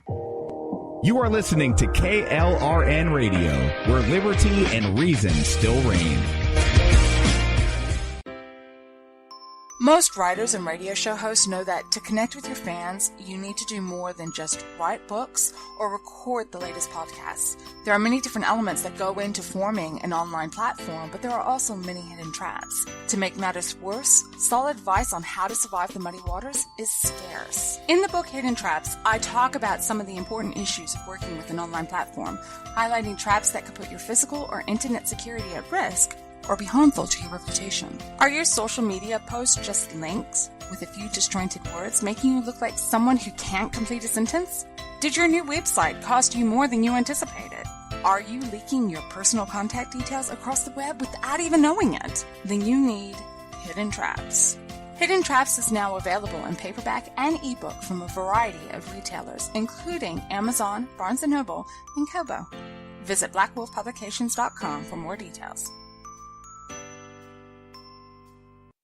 You are listening to KLRN Radio, where liberty and reason still reign. Most writers and radio show hosts know that to connect with your fans, you need to do more than just write books or record the latest podcasts. There are many different elements that go into forming an online platform, but there are also many hidden traps. To make matters worse, solid advice on how to survive the muddy waters is scarce. In the book Hidden Traps, I talk about some of the important issues of working with an online platform, highlighting traps that could put your physical or internet security at risk or be harmful to your reputation. Are your social media posts just links with a few disjointed words, making you look like someone who can't complete a sentence? Did your new website cost you more than you anticipated? Are you leaking your personal contact details across the web without even knowing it? Then you need Hidden Traps. Hidden Traps is now available in paperback and ebook from a variety of retailers, including Amazon, Barnes & Noble, and Kobo. Visit blackwolfpublications.com for more details.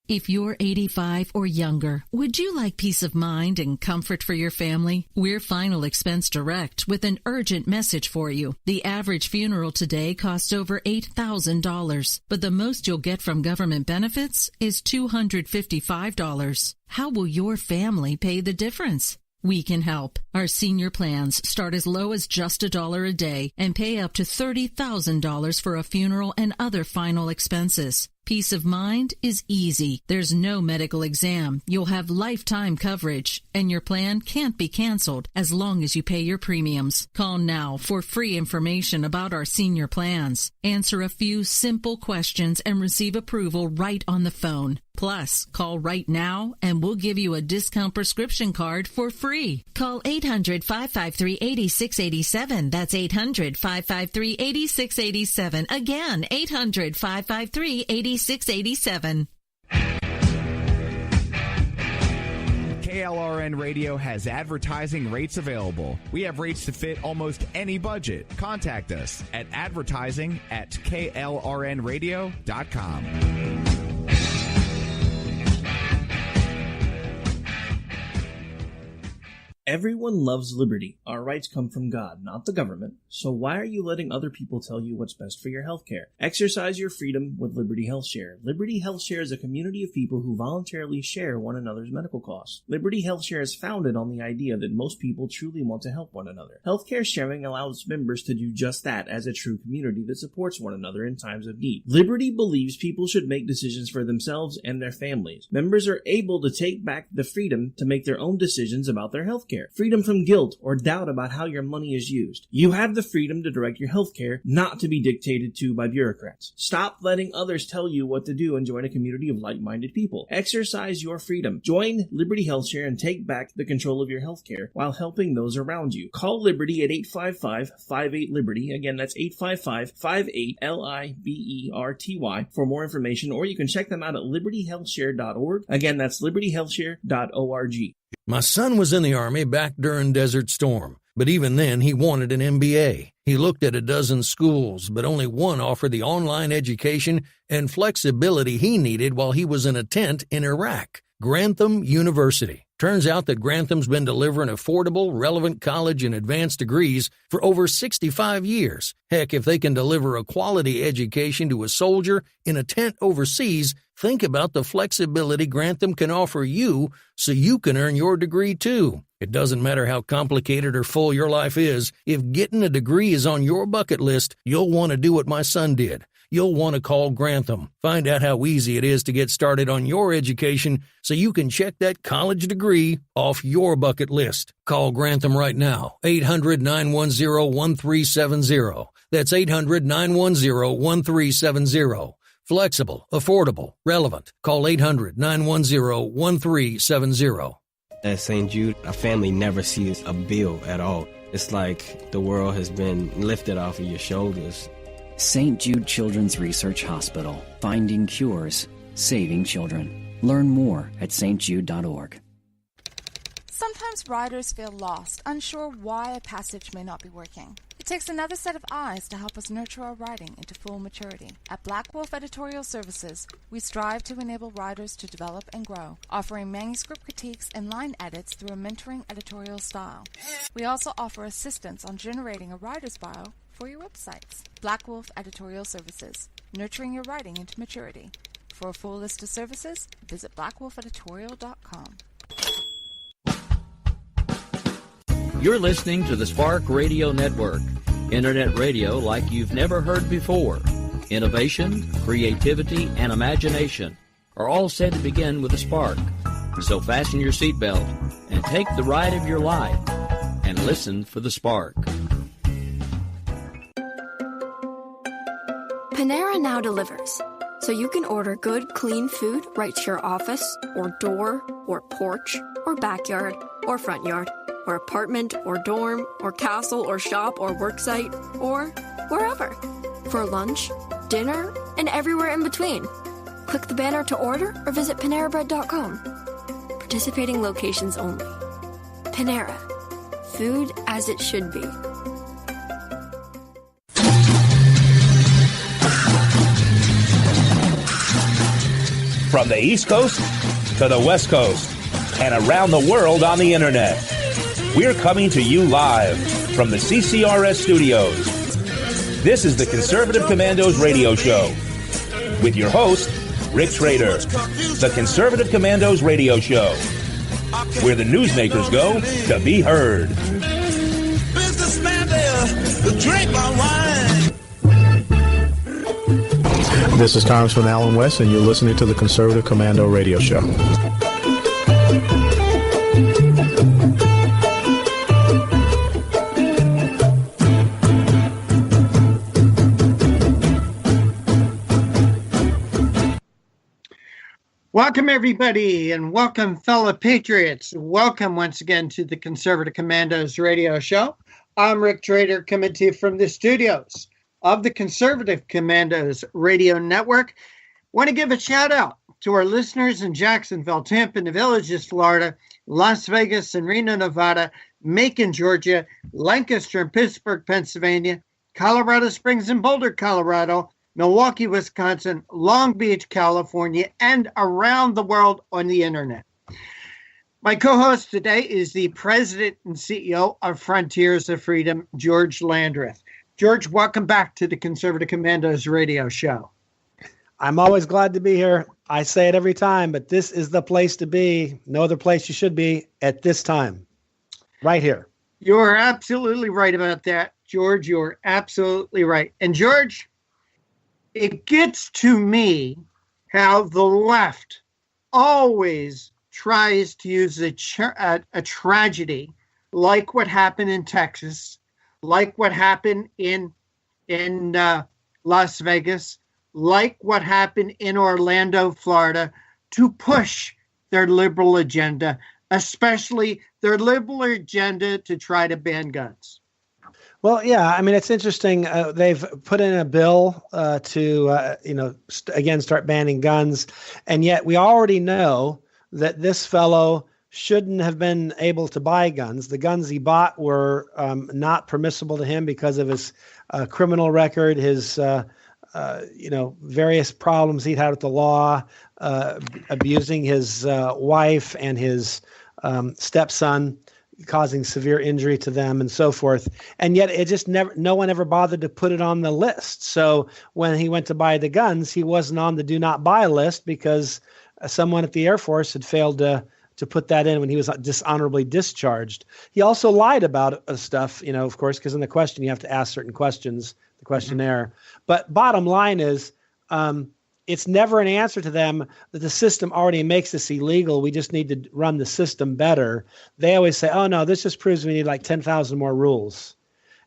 If you're 85 or younger, would you like peace of mind and comfort for your family? We're Final Expense Direct with an urgent message for you. The average funeral today costs over $8,000, but the most you'll get from government benefits is $255. How will your family pay the difference? We can help. Our senior plans start as low as just $1 a day and pay up to $30,000 for a funeral and other final expenses. Peace of mind is easy. There's no medical exam. You'll have lifetime coverage, and your plan can't be canceled as long as you pay your premiums. Call now for free information about our senior plans. Answer a few simple questions and receive approval right on the phone. Plus, call right now and we'll give you a discount prescription card for free. Call 800-553-8687. That's 800-553-8687. Again, 800-553-8687. KLRN Radio has advertising rates available. We have rates to fit almost any budget. Contact us at advertising@klrnradio.com. Everyone loves liberty. Our rights come from God, not the government. So why are you letting other people tell you what's best for your health care? Exercise your freedom with Liberty Health Share. Liberty Health Share is a community of people who voluntarily share one another's medical costs. Liberty Health Share is founded on the idea that most people truly want to help one another. Healthcare sharing allows members to do just that as a true community that supports one another in times of need. Liberty believes people should make decisions for themselves and their families. Members are able to take back the freedom to make their own decisions about their health care. Freedom from guilt or doubt about how your money is used. You have the freedom to direct your health care, not to be dictated to by bureaucrats. Stop letting others tell you what to do and join a community of like-minded people. Exercise your freedom. Join Liberty Health Share and take back the control of your health care while helping those around you. Call Liberty at 855-58-LIBERTY. Again, that's 855-58-LIBERTY for more information, or you can check them out at libertyhealthshare.org. Again, that's libertyhealthshare.org. My son was in the Army back during Desert Storm, but even then he wanted an MBA. He looked at a dozen schools, but only one offered the online education and flexibility he needed while he was in a tent in Iraq. Grantham University. Turns out that Grantham's been delivering affordable, relevant college and advanced degrees for over 65 years. Heck, if they can deliver a quality education to a soldier in a tent overseas, think about the flexibility Grantham can offer you so you can earn your degree too. It doesn't matter how complicated or full your life is, if getting a degree is on your bucket list, you'll want to do what my son did. You'll want to call Grantham. Find out how easy it is to get started on your education so you can check that college degree off your bucket list. Call Grantham right now, 800-910-1370. That's 800-910-1370. Flexible, affordable, relevant. Call 800-910-1370. At St. Jude, a family never sees a bill at all. It's like the world has been lifted off of your shoulders. St. Jude Children's Research Hospital. Finding cures, saving children. Learn more at stjude.org. Sometimes writers feel lost, unsure why a passage may not be working. It takes another set of eyes to help us nurture our writing into full maturity. At Black Wolf Editorial Services, we strive to enable writers to develop and grow, offering manuscript critiques and line edits through a mentoring editorial style. We also offer assistance on generating a writer's bio for your websites. Black Wolf Editorial Services, nurturing your writing into maturity. For a full list of services, visit blackwolfeditorial.com. You're listening to the Spark Radio Network, internet radio like you've never heard before. Innovation, creativity, and imagination are all said to begin with a spark. So fasten your seatbelt and take the ride of your life and listen for the spark. Panera now delivers, so you can order good, clean food right to your office, or door, or porch, or backyard, or front yard, or apartment, or dorm, or castle, or shop, or worksite, or wherever. For lunch, dinner, and everywhere in between. Click the banner to order or visit PaneraBread.com. Participating locations only. Panera. Food as it should be. From the East Coast to the West Coast and around the world on the internet, we're coming to you live from the CCRS studios. This is the Conservative Commandos radio show with your host, Rick Trader. The Conservative Commandos radio show, where the newsmakers go to be heard. Businessman there, drink my wine. This is Congressman Alan West, and you're listening to the Conservative Commando radio show. Welcome, everybody, and welcome, fellow patriots. Welcome once again to the Conservative Commandos radio show. I'm Rick Trader, coming to you from the studios of the Conservative Commandos radio network. Want to give a shout out to our listeners in Jacksonville, Tampa, and the Villages, Florida, Las Vegas and Reno, Nevada, Macon, Georgia, Lancaster and Pittsburgh, Pennsylvania, Colorado Springs and Boulder, Colorado, Milwaukee, Wisconsin, Long Beach, California, and around the world on the internet. My co-host today is the president and CEO of Frontiers of Freedom, George Landreth. George, welcome back to the Conservative Commandos radio show. I'm always glad to be here. I say it every time, but this is the place to be. No other place you should be at this time. Right here. You're absolutely right about that, George. You're absolutely right. And George, it gets to me how the left always tries to use a tragedy like what happened in Texas, like what happened in Las Vegas, like what happened in Orlando, Florida, to push their liberal agenda, especially their liberal agenda to try to ban guns. Well, yeah, I mean, it's interesting. They've put in a bill to, again, start banning guns. And yet we already know that this fellow shouldn't have been able to buy guns. The guns he bought were not permissible to him because of his criminal record, his, various problems he'd had with the law, abusing his wife and his stepson, causing severe injury to them and so forth. And yet it just no one ever bothered to put it on the list. So when he went to buy the guns, he wasn't on the do not buy list because someone at the Air Force had failed to put that in when he was dishonorably discharged. He also lied about stuff, of course, because in the question you have to ask certain questions, the questionnaire. Mm-hmm. But bottom line is, it's never an answer to them that the system already makes this illegal. We just need to run the system better. They always say, oh, no, this just proves we need like 10,000 more rules.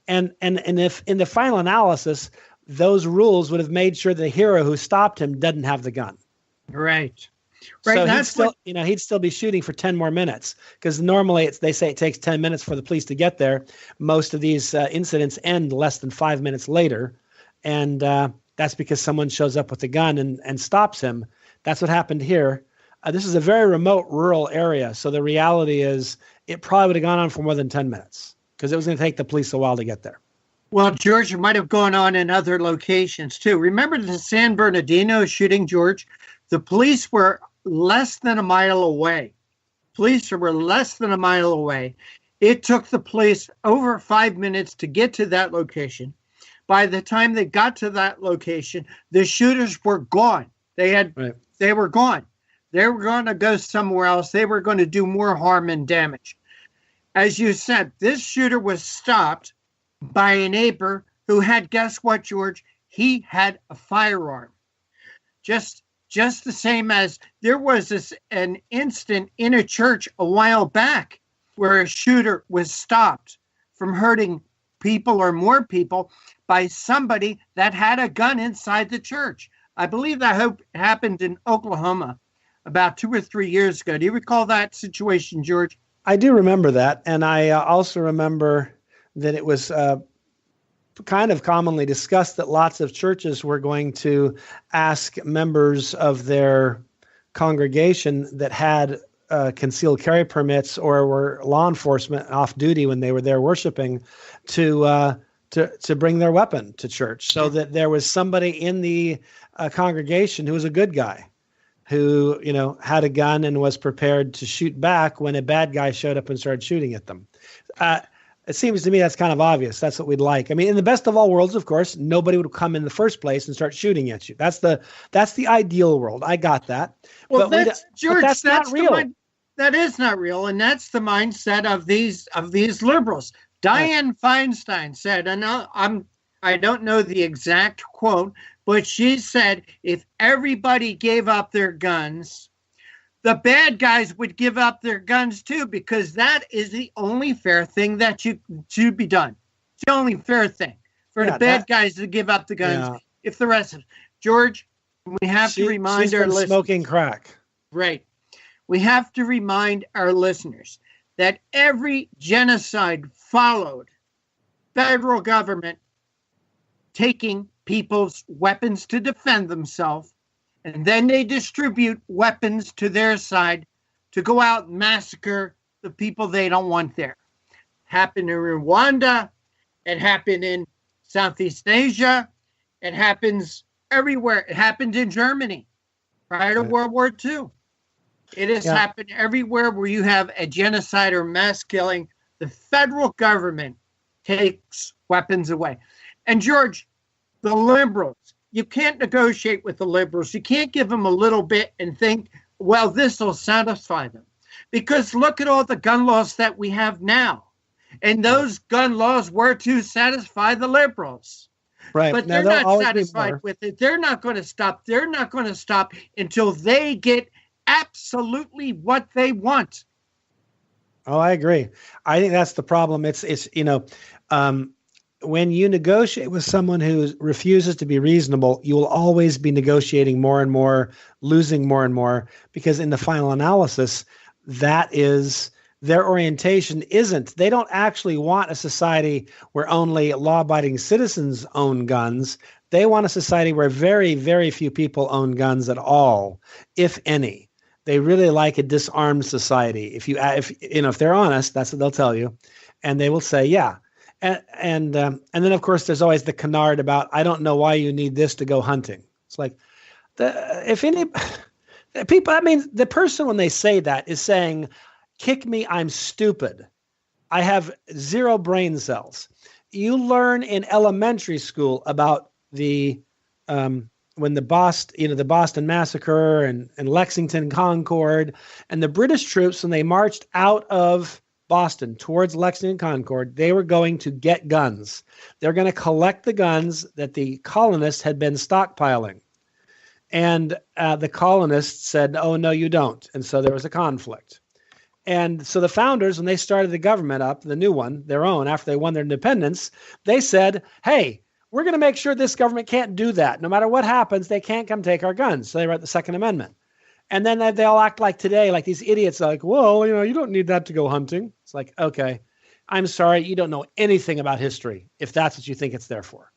And if in the final analysis, those rules would have made sure the hero who stopped him doesn't have the gun. Right. So he'd still be shooting for 10 more minutes because normally they say it takes 10 minutes for the police to get there. Most of these incidents end less than 5 minutes later. And that's because someone shows up with a gun and stops him. That's what happened here. This is a very remote rural area. So the reality is it probably would have gone on for more than 10 minutes because it was going to take the police a while to get there. Well, George, it might have gone on in other locations too. Remember the San Bernardino shooting, George? The police were less than a mile away. Police were less than a mile away. It took the police over 5 minutes to get to that location. By the time they got to that location, the shooters were gone. They were gone. They were going to go somewhere else. They were going to do more harm and damage. As you said, this shooter was stopped by a neighbor who had, guess what, George? He had a firearm. Just the same as there was an incident in a church a while back where a shooter was stopped from hurting people or more people by somebody that had a gun inside the church. I believe that happened in Oklahoma about 2 or 3 years ago. Do you recall that situation, George? I do remember that. And I also remember that it was kind of commonly discussed that lots of churches were going to ask members of their congregation that had concealed carry permits or were law enforcement off duty when they were there worshiping to bring their weapon to church, so that there was somebody in the congregation who was a good guy, who, had a gun and was prepared to shoot back when a bad guy showed up and started shooting at them. It seems to me that's kind of obvious. That's what we'd like. I mean, in the best of all worlds, of course, nobody would come in the first place and start shooting at you. That's the ideal world. I got that. Well, but George, that's not real. That is not real, and that's the mindset of these liberals. Dianne Feinstein said, and I don't know the exact quote, but she said, if everybody gave up their guns, the bad guys would give up their guns too, because that is the only fair thing that should be done. It's the only fair thing for the bad guys to give up the guns. Yeah. If the rest of George, we have to remind our listeners. Smoking crack. Right. We have to remind our listeners that every genocide followed federal government taking people's weapons to defend themselves, and then they distribute weapons to their side to go out and massacre the people they don't want there. Happened in Rwanda. It happened in Southeast Asia. It happens everywhere. It happened in Germany prior to World War II. It has happened everywhere where you have a genocide or mass killing. The federal government takes weapons away. And George, the liberals, you can't negotiate with the liberals. You can't give them a little bit and think, well, this will satisfy them. Because look at all the gun laws that we have now. And those gun laws were to satisfy the liberals. Right. But they're not satisfied with it. They're not going to stop. They're not going to stop until they get absolutely what they want. Oh, I agree. I think that's the problem. It's when you negotiate with someone who refuses to be reasonable, you will always be negotiating more and more, losing more and more, because in the final analysis, that is their orientation. They don't actually want a society where only law-abiding citizens own guns. They want a society where very, very few people own guns at all, if any. They really like a disarmed society. If they're honest, that's what they'll tell you, and they will say, yeah. And then of course there's always the canard about, I don't know why you need this to go hunting. It's like, that means the person when they say that is saying, kick me, I'm stupid. I have 0 brain cells. You learn in elementary school about when the Boston Massacre and Lexington Concord, and the British troops, when they marched out of Boston towards Lexington Concord, they were going to get guns. They're going to collect the guns that the colonists had been stockpiling. And the colonists said, oh, no, you don't. And so there was a conflict. And so the founders, when they started the government up, the new one, their own, after they won their independence, they said, hey, we're going to make sure this government can't do that. No matter what happens, they can't come take our guns. So they wrote the Second Amendment. And then they all act like today, like these idiots are like, well, you don't need that to go hunting. It's like, okay, I'm sorry, you don't know anything about history if that's what you think it's there for.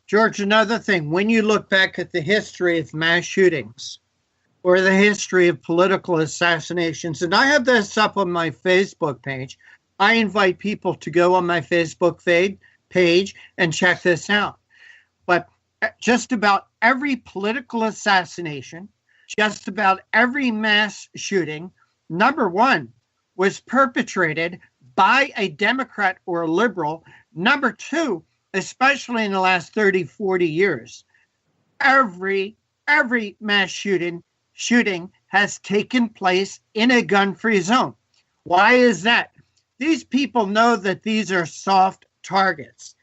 George, another thing, when you look back at the history of mass shootings or the history of political assassinations, and I have this up on my Facebook page, I invite people to go on my Facebook page and check this out. But just about every political assassination, just about every mass shooting, number one, was perpetrated by a Democrat or a liberal. Number two, especially in the last 30, 40 years, every mass shooting has taken place in a gun-free zone. Why is that? These people know that these are soft targets.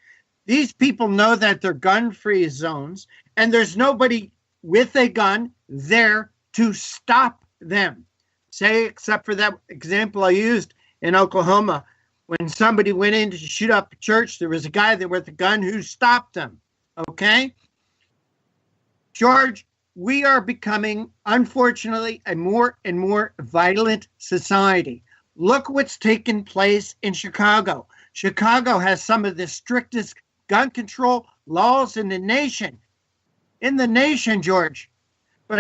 These people know that they're gun-free zones, and there's nobody with a gun there to stop them. Say, except for that example I used in Oklahoma, when somebody went in to shoot up a church, there was a guy there with a gun who stopped them. Okay? George, we are becoming, unfortunately, a more and more violent society. Look what's taken place in Chicago. Chicago has some of the strictest gun control laws in the nation. In the nation, George. But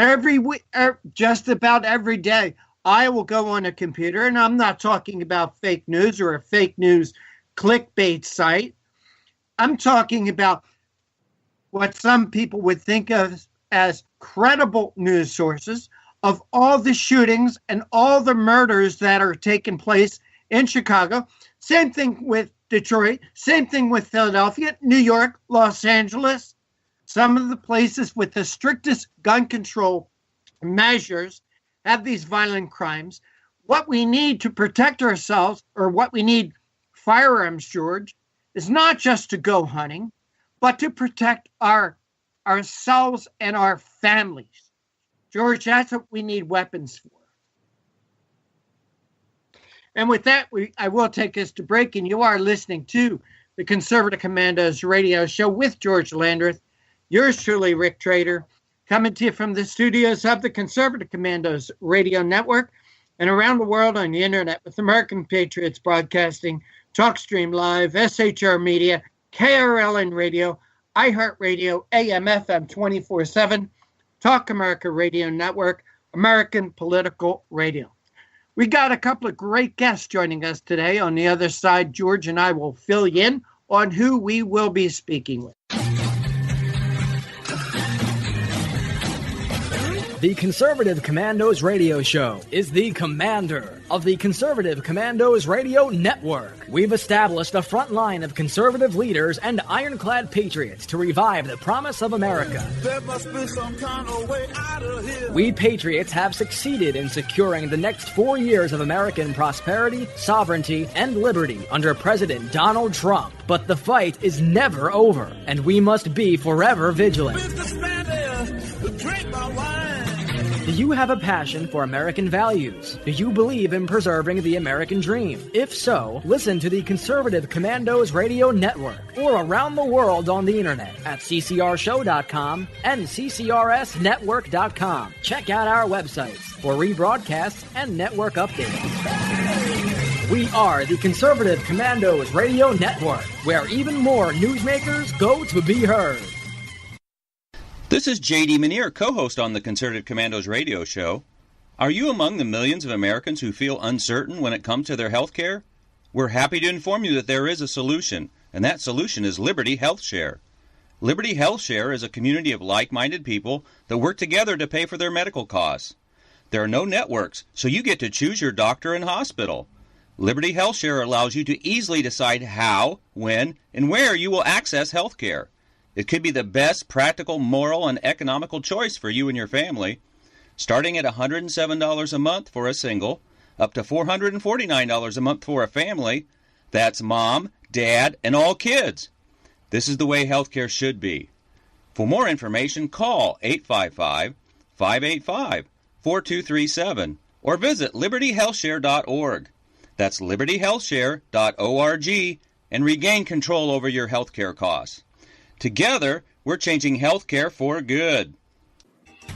just about every day, I will go on a computer, and I'm not talking about fake news or a fake news clickbait site. I'm talking about what some people would think of as credible news sources of all the shootings and all the murders that are taking place in Chicago. Same thing with Detroit, same thing with Philadelphia, New York, Los Angeles. Some of the places with the strictest gun control measures have these violent crimes. What we need to protect ourselves, or what we need firearms, George, is not just to go hunting, but to protect ourselves and our families. George, that's what we need weapons for. And with that, I will take us to break, and you are listening to the Conservative Commandos radio show with George Landreth. Yours truly, Rick Trader, coming to you from the studios of the Conservative Commandos radio network and around the world on the internet with American Patriots Broadcasting, TalkStream Live, SHR Media, KRLN Radio, iHeartRadio, AM/FM 24/7, Talk America Radio Network, American Political Radio. We got a couple of great guests joining us today. On the other side, George and I will fill you in on who we will be speaking with. The Conservative Commandos Radio Show is the commander of the Conservative Commandos Radio Network. We've established a front line of conservative leaders and ironclad patriots to revive the promise of America. There must be some kind of way out of here. We patriots have succeeded in securing the next 4 years of American prosperity, sovereignty, and liberty under President Donald Trump. But the fight is never over, and we must be forever vigilant. Do you have a passion for American values? Do you believe in preserving the American dream? If so, listen to the Conservative Commandos Radio Network or around the world on the internet at ccrshow.com and ccrsnetwork.com. Check out our websites for rebroadcasts and network updates. We are the Conservative Commandos Radio Network, where even more newsmakers go to be heard. This is J.D. Manier, co-host on the Conservative Commandos radio show. Are you among the millions of Americans who feel uncertain when it comes to their health care? We're happy to inform you that there is a solution, and that solution is Liberty Health Share. Liberty Health Share is a community of like-minded people that work together to pay for their medical costs. There are no networks, so you get to choose your doctor and hospital. Liberty Health Share allows you to easily decide how, when, and where you will access health care. It could be the best practical, moral, and economical choice for you and your family, starting at $107 a month for a single, up to $449 a month for a family. That's mom, dad, and all kids. This is the way healthcare should be. For more information, call 855-585-4237 or visit libertyhealthshare.org. That's libertyhealthshare.org and regain control over your healthcare costs. Together, we're changing healthcare for good.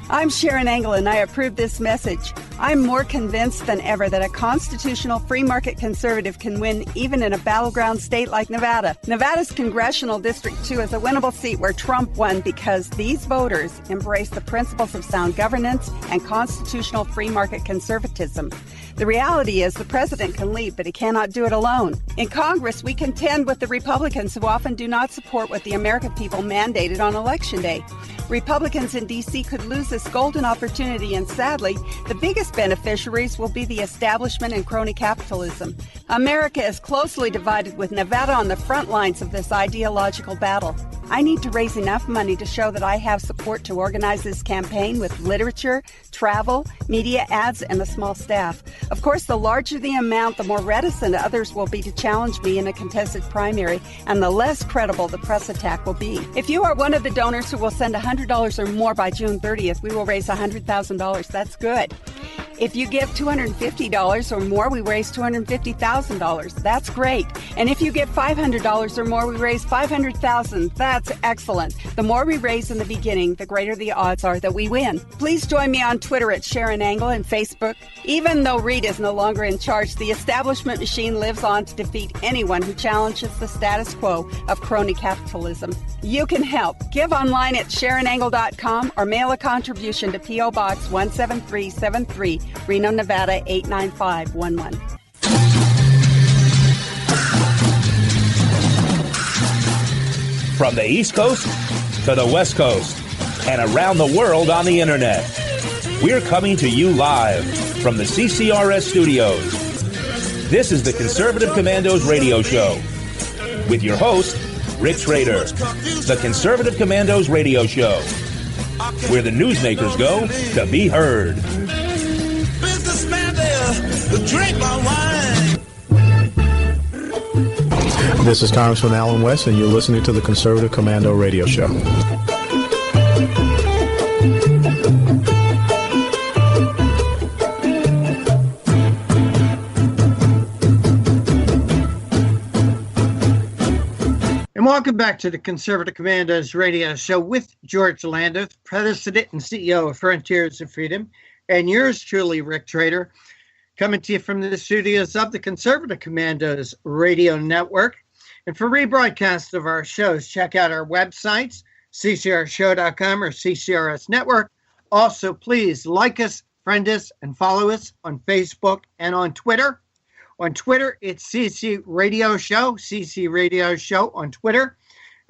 I'm Sharon Engel, and I approve this message. I'm more convinced than ever that a constitutional free market conservative can win even in a battleground state like Nevada. Nevada's Congressional District 2 is a winnable seat where Trump won because these voters embrace the principles of sound governance and constitutional free market conservatism. The reality is the president can lead, but he cannot do it alone. In Congress, we contend with the Republicans who often do not support what the American people mandated on Election Day. Republicans in D.C. could lose lose this golden opportunity, and sadly, the biggest beneficiaries will be the establishment and crony capitalism. America is closely divided, with Nevada on the front lines of this ideological battle. I need to raise enough money to show that I have support to organize this campaign with literature, travel, media ads, and a small staff. Of course, the larger the amount, the more reticent others will be to challenge me in a contested primary, and the less credible the press attack will be. If you are one of the donors who will send $100 or more by June 30th, we will raise $100,000. That's good. If you give $250 or more, we raise $250,000. That's great. And if you give $500 or more, we raise $500,000. That's excellent. The more we raise in the beginning, the greater the odds are that we win. Please join me on Twitter at Sharon Angle and Facebook. Even though Reed is no longer in charge, the establishment machine lives on to defeat anyone who challenges the status quo of crony capitalism. You can help. Give online at SharonAngle.com or mail a contribution to P.O. Box 17373, Reno, Nevada 89511. From the East Coast to the West Coast and around the world on the internet, we're coming to you live from the CCRS studios. This is the Conservative Commandos radio show with your host, Rick Schrader. The Conservative Commandos radio show, where the newsmakers go to be heard. Businessman there, drink my wine. This is Congressman Alan West, and you're listening to the Conservative Commando radio show. And welcome back to the Conservative Commandos radio show with George Lando, President and CEO of Frontiers of Freedom, and yours truly, Rick Trader, coming to you from the studios of the Conservative Commandos radio network. And for rebroadcasts of our shows, check out our websites, ccrshow.com or CCRS Network. Also, please like us, friend us, and follow us on Facebook and on Twitter. On Twitter, it's CC Radio Show on Twitter.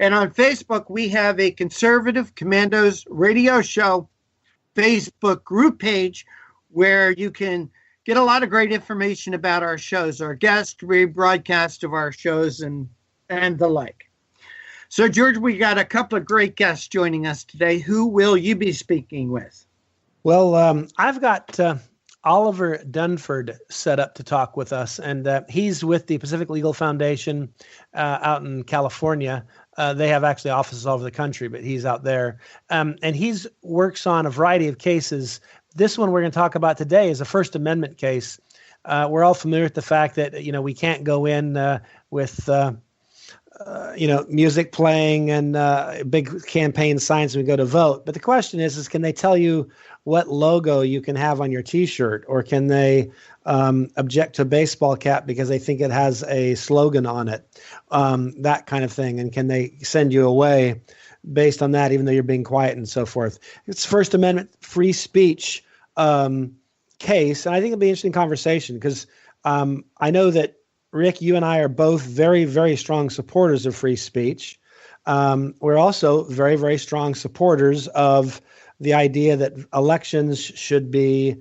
And on Facebook, we have a Conservative Commandos Radio Show Facebook group page where you can get a lot of great information about our shows, our guests, rebroadcast of our shows, and the like. So, George, we got a couple of great guests joining us today. Who will you be speaking with? Well, I've got Oliver Dunford set up to talk with us, and he's with the Pacific Legal Foundation out in California. They have actually offices all over the country, but he's out there. And he's works on a variety of cases. This one we're going to talk about today is a First Amendment case. We're all familiar with the fact that, we can't go in with music playing and big campaign signs when we go to vote. But the question is can they tell you what logo you can have on your T-shirt, or can they object to a baseball cap because they think it has a slogan on it, that kind of thing, and can they send you away based on that, even though you're being quiet and so forth? It's First Amendment free speech case, and I think it'll be an interesting conversation because I know that, Rick, you and I are both very, very strong supporters of free speech. We're also very, very strong supporters of the idea that elections should be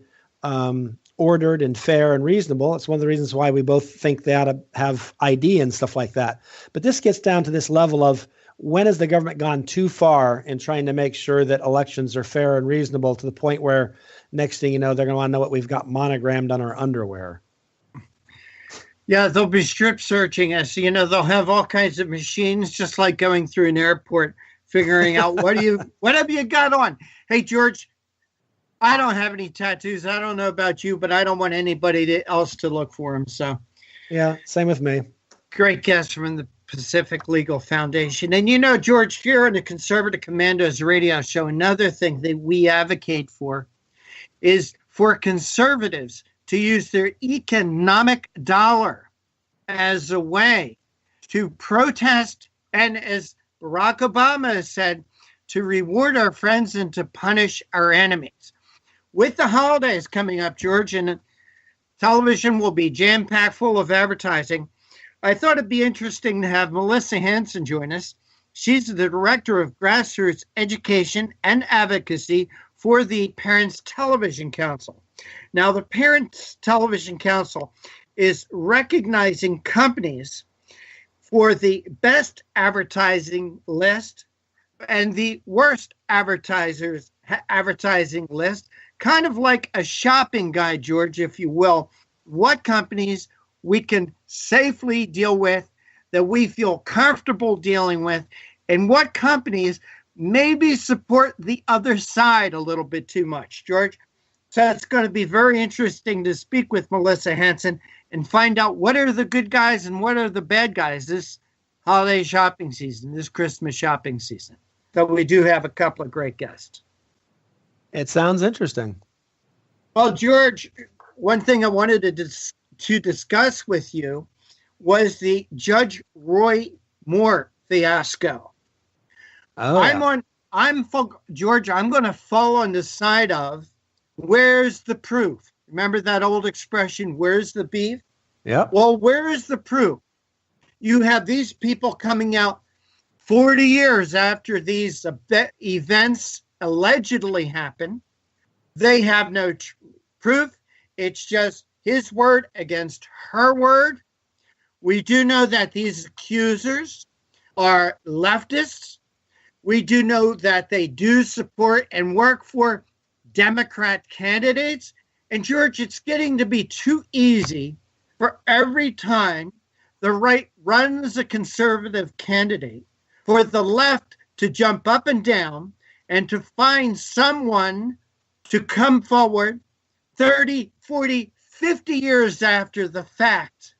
ordered and fair and reasonable. It's one of the reasons why we both think they ought to have ID and stuff like that. But this gets down to this level of when has the government gone too far in trying to make sure that elections are fair and reasonable to the point where next thing you know, they're going to want to know what we've got monogrammed on our underwear. Yeah, they'll be strip searching us. They'll have all kinds of machines, just like going through an airport, figuring out what have you got on. Hey, George, I don't have any tattoos. I don't know about you, but I don't want anybody else to look for them. So, yeah, same with me. Great guest from the Pacific Legal Foundation. And George, here on the Conservative Commandos radio show, another thing that we advocate for is for conservatives to use their economic dollar as a way to protest and, as Barack Obama has said, to reward our friends and to punish our enemies. With the holidays coming up, George, and television will be jam-packed full of advertising, I thought it'd be interesting to have Melissa Hanson join us. She's the Director of Grassroots Education and Advocacy for the Parents Television Council. Now, the Parents Television Council is recognizing companies for the best advertising list and the worst advertising list, kind of like a shopping guide, George, if you will. What companies we can safely deal with, that we feel comfortable dealing with, and what companies maybe support the other side a little bit too much, George. So it's going to be very interesting to speak with Melissa Hanson and find out what are the good guys and what are the bad guys this holiday shopping season, this Christmas shopping season. So we do have a couple of great guests. It sounds interesting. Well, George, one thing I wanted to discuss with you was the Judge Roy Moore fiasco. Oh, George, I'm going to fall on the side of where's the proof? Remember that old expression, where's the beef? Yeah. Well, where is the proof? You have these people coming out 40 years after these events allegedly happened. They have no proof. It's just his word against her word. We do know that these accusers are leftists. We do know that they do support and work for Democrat candidates. And George, it's getting to be too easy for every time the right runs a conservative candidate for the left to jump up and down and to find someone to come forward 30, 40, 50 years after the fact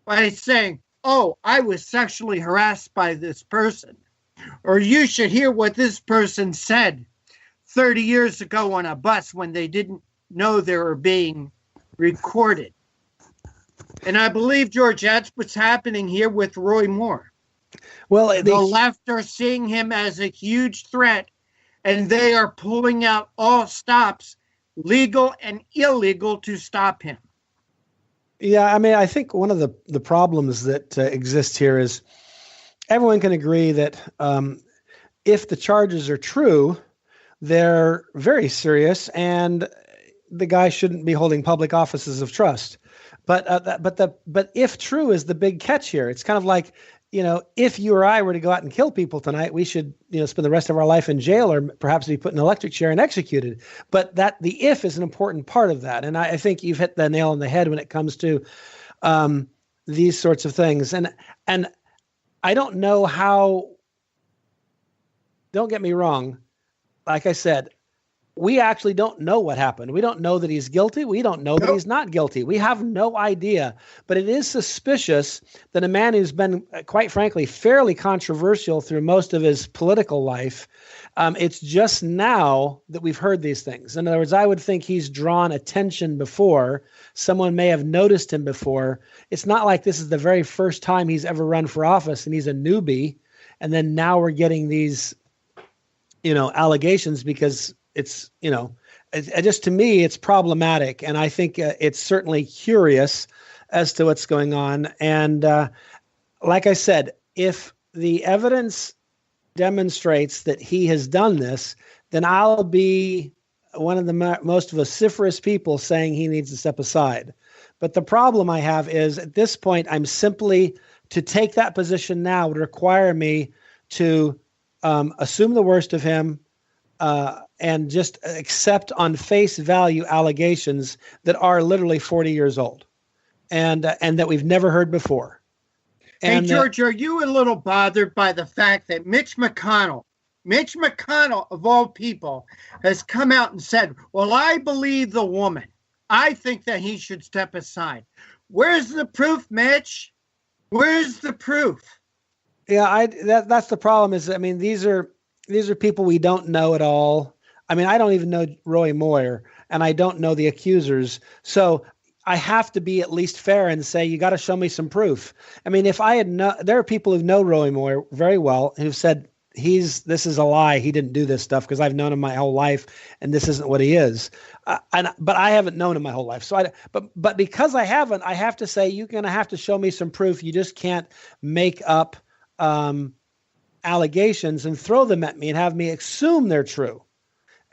by saying, oh, I was sexually harassed by this person. Or you should hear what this person said 30 years ago on a bus when they didn't know they were being recorded. And I believe, George, that's what's happening here with Roy Moore. Well, the left are seeing him as a huge threat, and they are pulling out all stops, legal and illegal, to stop him. Yeah, I mean, I think one of the problems that exists here is everyone can agree that if the charges are true, they're very serious, and the guy shouldn't be holding public offices of trust. But if true is the big catch here. It's kind of like, if you or I were to go out and kill people tonight, we should, spend the rest of our life in jail or perhaps be put in an electric chair and executed. But the if is an important part of that. And I think you've hit the nail on the head when it comes to these sorts of things. And I don't know how, don't get me wrong. Like I said, we actually don't know what happened. We don't know that he's guilty. We don't know that he's not guilty. We have no idea. But it is suspicious that a man who's been, quite frankly, fairly controversial through most of his political life, it's just now that we've heard these things. In other words, I would think he's drawn attention before. Someone may have noticed him before. It's not like this is the very first time he's ever run for office and he's a newbie. And then now we're getting these, allegations because it's, just to me, it's problematic. And I think it's certainly curious as to what's going on. And like I said, if the evidence demonstrates that he has done this, then I'll be one of the most vociferous people saying he needs to step aside. But the problem I have is at this point, I'm simply to take that position now would require me to assume the worst of him, and just accept on face value allegations that are literally 40 years old and that we've never heard before. And hey, George, are you a little bothered by the fact that Mitch McConnell, of all people, has come out and said, well, I believe the woman. I think that he should step aside. Where's the proof, Mitch? Where's the proof? Yeah, that's the problem is, I mean, these are people we don't know at all. I mean, I don't even know Roy Moore, and I don't know the accusers. So I have to be at least fair and say, you got to show me some proof. I mean, if I had there are people who know Roy Moore very well who've said this is a lie. He didn't do this stuff because I've known him my whole life, and this isn't what he is. But I haven't known him my whole life. So but because I haven't, I have to say you're going to have to show me some proof. You just can't make up allegations and throw them at me and have me assume they're true.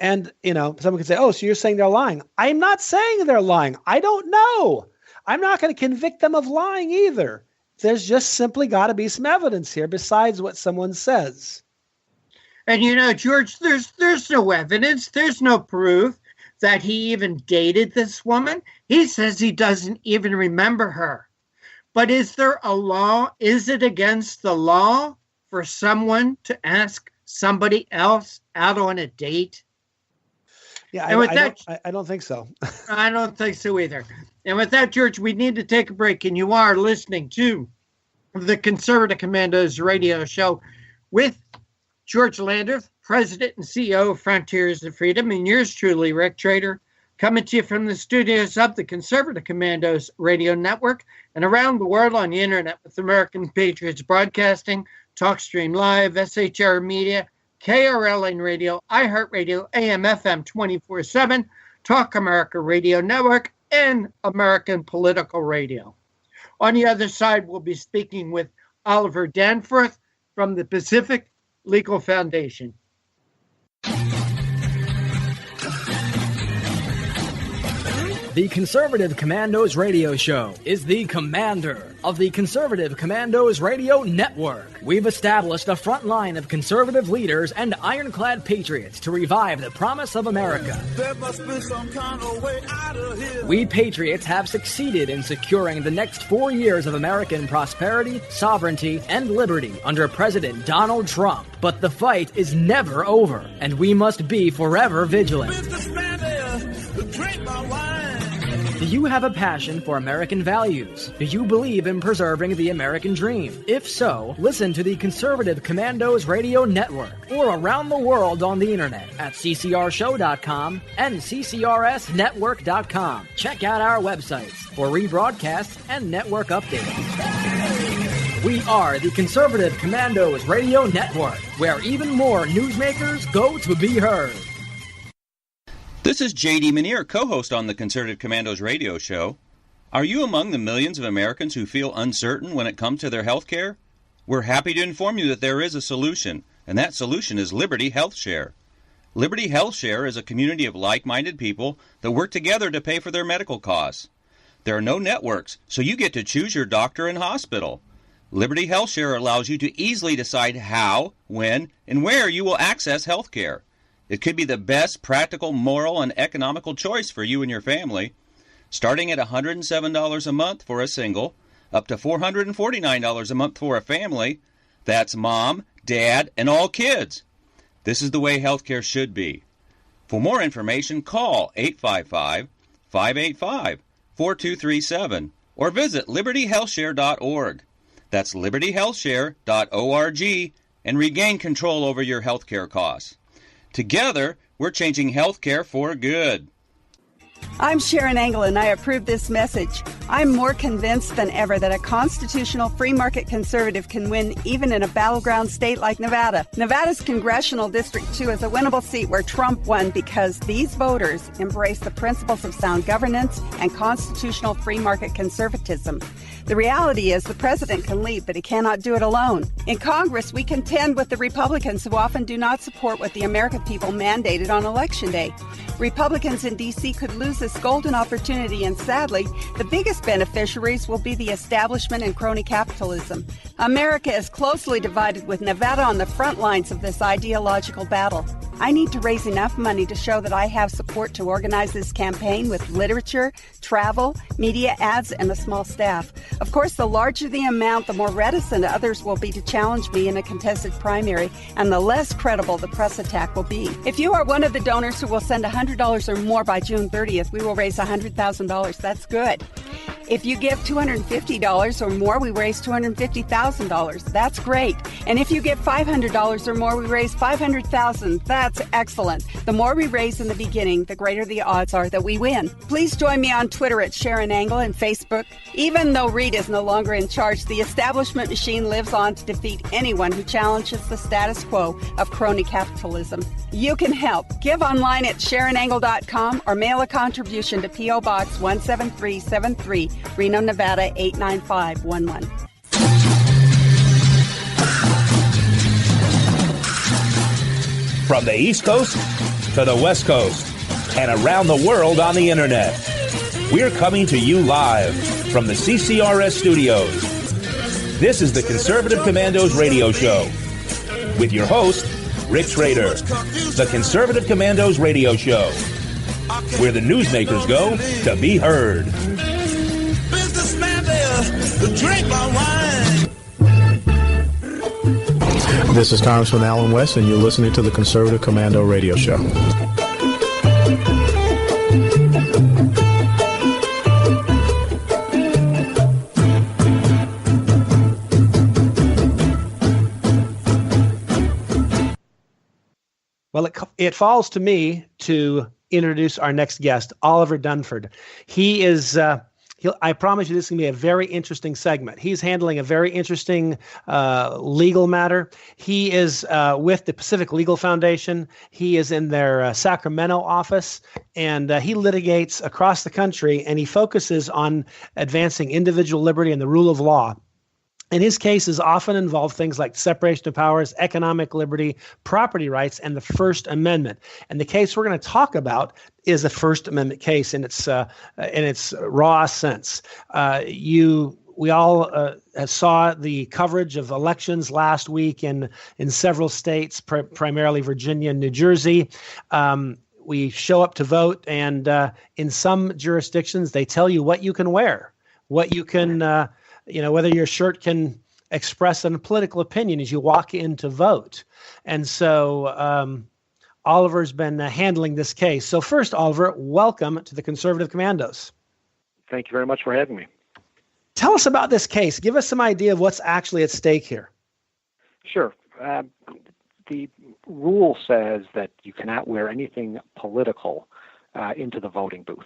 And, someone could say, oh, so you're saying they're lying. I'm not saying they're lying. I don't know. I'm not going to convict them of lying either. There's just simply got to be some evidence here besides what someone says. And, George, there's no evidence. There's no proof that he even dated this woman. He says he doesn't even remember her. But is there a law? Is it against the law for someone to ask somebody else out on a date? Yeah, I don't think so. I don't think so either. And with that, George, we need to take a break. And you are listening to the Conservative Commandos radio show with George Landers, President and CEO of Frontiers of Freedom, and yours truly, Rick Trader, coming to you from the studios of the Conservative Commandos radio network and around the world on the internet with American Patriots Broadcasting, TalkStream Live, SHR Media, KRLN Radio, iHeartRadio, AM/FM 24/7, Talk America Radio Network, and American Political Radio. On the other side, we'll be speaking with Oliver Danforth from the Pacific Legal Foundation. The Conservative Commandos radio show is the commander of the Conservative Commandos radio network. We've established a front line of conservative leaders and ironclad patriots to revive the promise of America. There must be some kind of way out of here. We patriots have succeeded in securing the next 4 years of American prosperity, sovereignty, and liberty under President Donald Trump. But the fight is never over, and we must be forever vigilant. Drink my wine. Do you have a passion for American values? Do you believe in preserving the American dream? If so, listen to the Conservative Commandos Radio Network or around the world on the internet at ccrshow.com and ccrsnetwork.com. Check out our websites for rebroadcasts and network updates. We are the Conservative Commandos Radio Network, where even more newsmakers go to be heard. This is J.D. Manier, co-host on the Conservative Commandos radio show. Are you among the millions of Americans who feel uncertain when it comes to their health care? We're happy to inform you that there is a solution, and that solution is Liberty Health Share. Liberty Health Share is a community of like-minded people that work together to pay for their medical costs. There are no networks, so you get to choose your doctor and hospital. Liberty Health Share allows you to easily decide how, when, and where you will access health care. It could be the best practical, moral, and economical choice for you and your family, starting at $107 a month for a single, up to $449 a month for a family. That's mom, dad, and all kids. This is the way healthcare should be. For more information, call 855-585-4237 or visit libertyhealthshare.org. That's libertyhealthshare.org and regain control over your healthcare costs. Together, we're changing healthcare for good. I'm Sharon Angle, and I approve this message. I'm more convinced than ever that a constitutional free market conservative can win even in a battleground state like Nevada. Nevada's Congressional District 2 is a winnable seat where Trump won because these voters embrace the principles of sound governance and constitutional free market conservatism. The reality is the president can lead, but he cannot do it alone. In Congress, we contend with the Republicans who often do not support what the American people mandated on Election Day. Republicans in D.C. could lose this golden opportunity, and sadly, the biggest beneficiaries will be the establishment and crony capitalism. America is closely divided, with Nevada on the front lines of this ideological battle. I need to raise enough money to show that I have support to organize this campaign with literature, travel, media ads, and a small staff. Of course, the larger the amount, the more reticent others will be to challenge me in a contested primary, and the less credible the press attack will be. If you are one of the donors who will send $100 or more by June 30th, we will raise $100,000. That's good. If you give $250 or more, we raise $250,000. That's great. And if you give $500 or more, we raise $500,000. That's excellent. The more we raise in the beginning, the greater the odds are that we win. Please join me on Twitter at Sharon Angle and Facebook. Even though Reed is no longer in charge, the establishment machine lives on to defeat anyone who challenges the status quo of crony capitalism. You can help. Give online at SharonAngle.com or mail a contribution to P.O. Box 17373, Reno, Nevada 89511. From the East Coast to the West Coast, and around the world on the Internet. We're coming to you live from the CCRS studios. This is the Conservative Commandos radio show with your host, Rick Schrader. The Conservative Commandos radio show, where the newsmakers go to be heard. Businessman there, drink my wine. This is Congressman Alan West, and you're listening to the Conservative Commando radio show. Well, it falls to me to introduce our next guest, Oliver Dunford. He is, I promise you this is going to be a very interesting segment. He's handling a very interesting legal matter. He is with the Pacific Legal Foundation. He is in their Sacramento office, and he litigates across the country, and he focuses on advancing individual liberty and the rule of law. And his cases often involve things like separation of powers, economic liberty, property rights, and the First Amendment. And the case we're going to talk about is a First Amendment case in its raw sense. We all saw the coverage of elections last week in several states, primarily Virginia and New Jersey. We show up to vote, and in some jurisdictions, they tell you what you can wear, what you can. Whether your shirt can express a political opinion as you walk in to vote. And so Oliver's been handling this case. So first, Oliver, welcome to the Conservative Commandos. Thank you very much for having me. Tell us about this case. Give us some idea of what's actually at stake here. Sure. The rule says that you cannot wear anything political into the voting booth.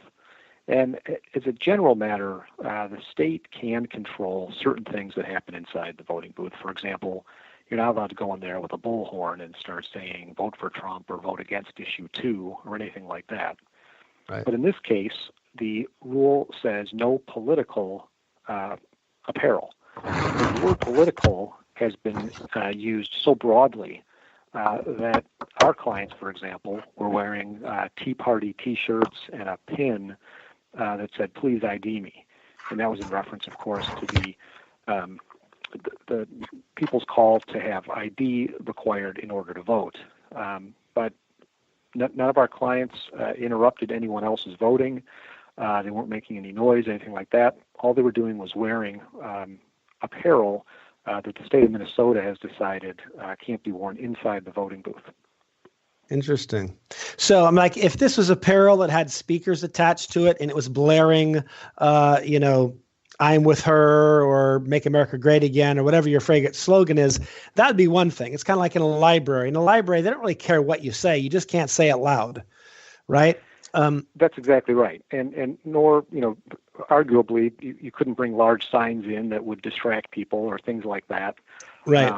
And as a general matter, the state can control certain things that happen inside the voting booth. For example, you're not allowed to go in there with a bullhorn and start saying, vote for Trump or vote against issue 2 or anything like that. Right. But in this case, the rule says no political apparel. The word political has been used so broadly that our clients, for example, were wearing Tea Party T-shirts and a pin that said, please ID me. And that was in reference, of course, to the people's call to have ID required in order to vote. But none of our clients interrupted anyone else's voting. They weren't making any noise, anything like that. All they were doing was wearing apparel that the state of Minnesota has decided can't be worn inside the voting booth. Interesting. So I'm like, if this was apparel that had speakers attached to it and it was blaring, I'm with her or Make America Great Again or whatever your favorite slogan is, that would be one thing. It's kind of like in a library. In a library, they don't really care what you say. You just can't say it loud, right? That's exactly right. And nor, arguably, you couldn't bring large signs in that would distract people or things like that. Right.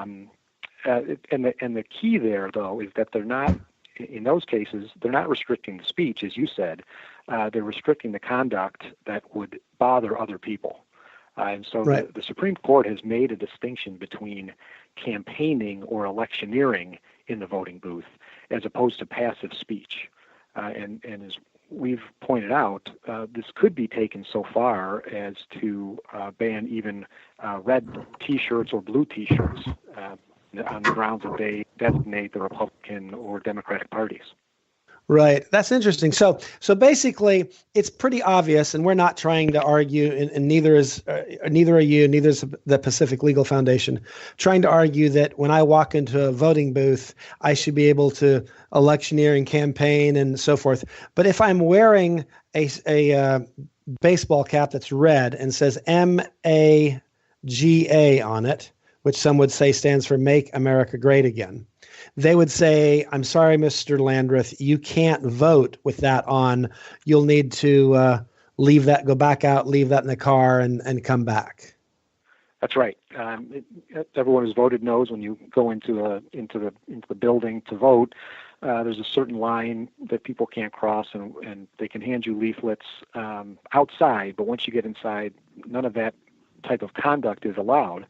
And the key there, though, is that they're not, in those cases, they're not restricting the speech, as you said. They're restricting the conduct that would bother other people. And so right. the Supreme Court has made a distinction between campaigning or electioneering in the voting booth as opposed to passive speech. And as we've pointed out, this could be taken so far as to ban even red T-shirts or blue T-shirts on the grounds that they designate the Republican or Democratic parties. Right. That's interesting. So basically, it's pretty obvious, and we're not trying to argue, and neither are you, neither is the Pacific Legal Foundation, trying to argue that when I walk into a voting booth, I should be able to electioneer and campaign and so forth. But if I'm wearing a baseball cap that's red and says MAGA on it, which some would say stands for Make America Great Again, they would say, I'm sorry, Mr. Landreth, you can't vote with that on. You'll need to leave that, go back out, leave that in the car and come back. That's right. Everyone who's voted knows when you go into the building to vote, there's a certain line that people can't cross, and they can hand you leaflets outside. But once you get inside, none of that type of conduct is allowed.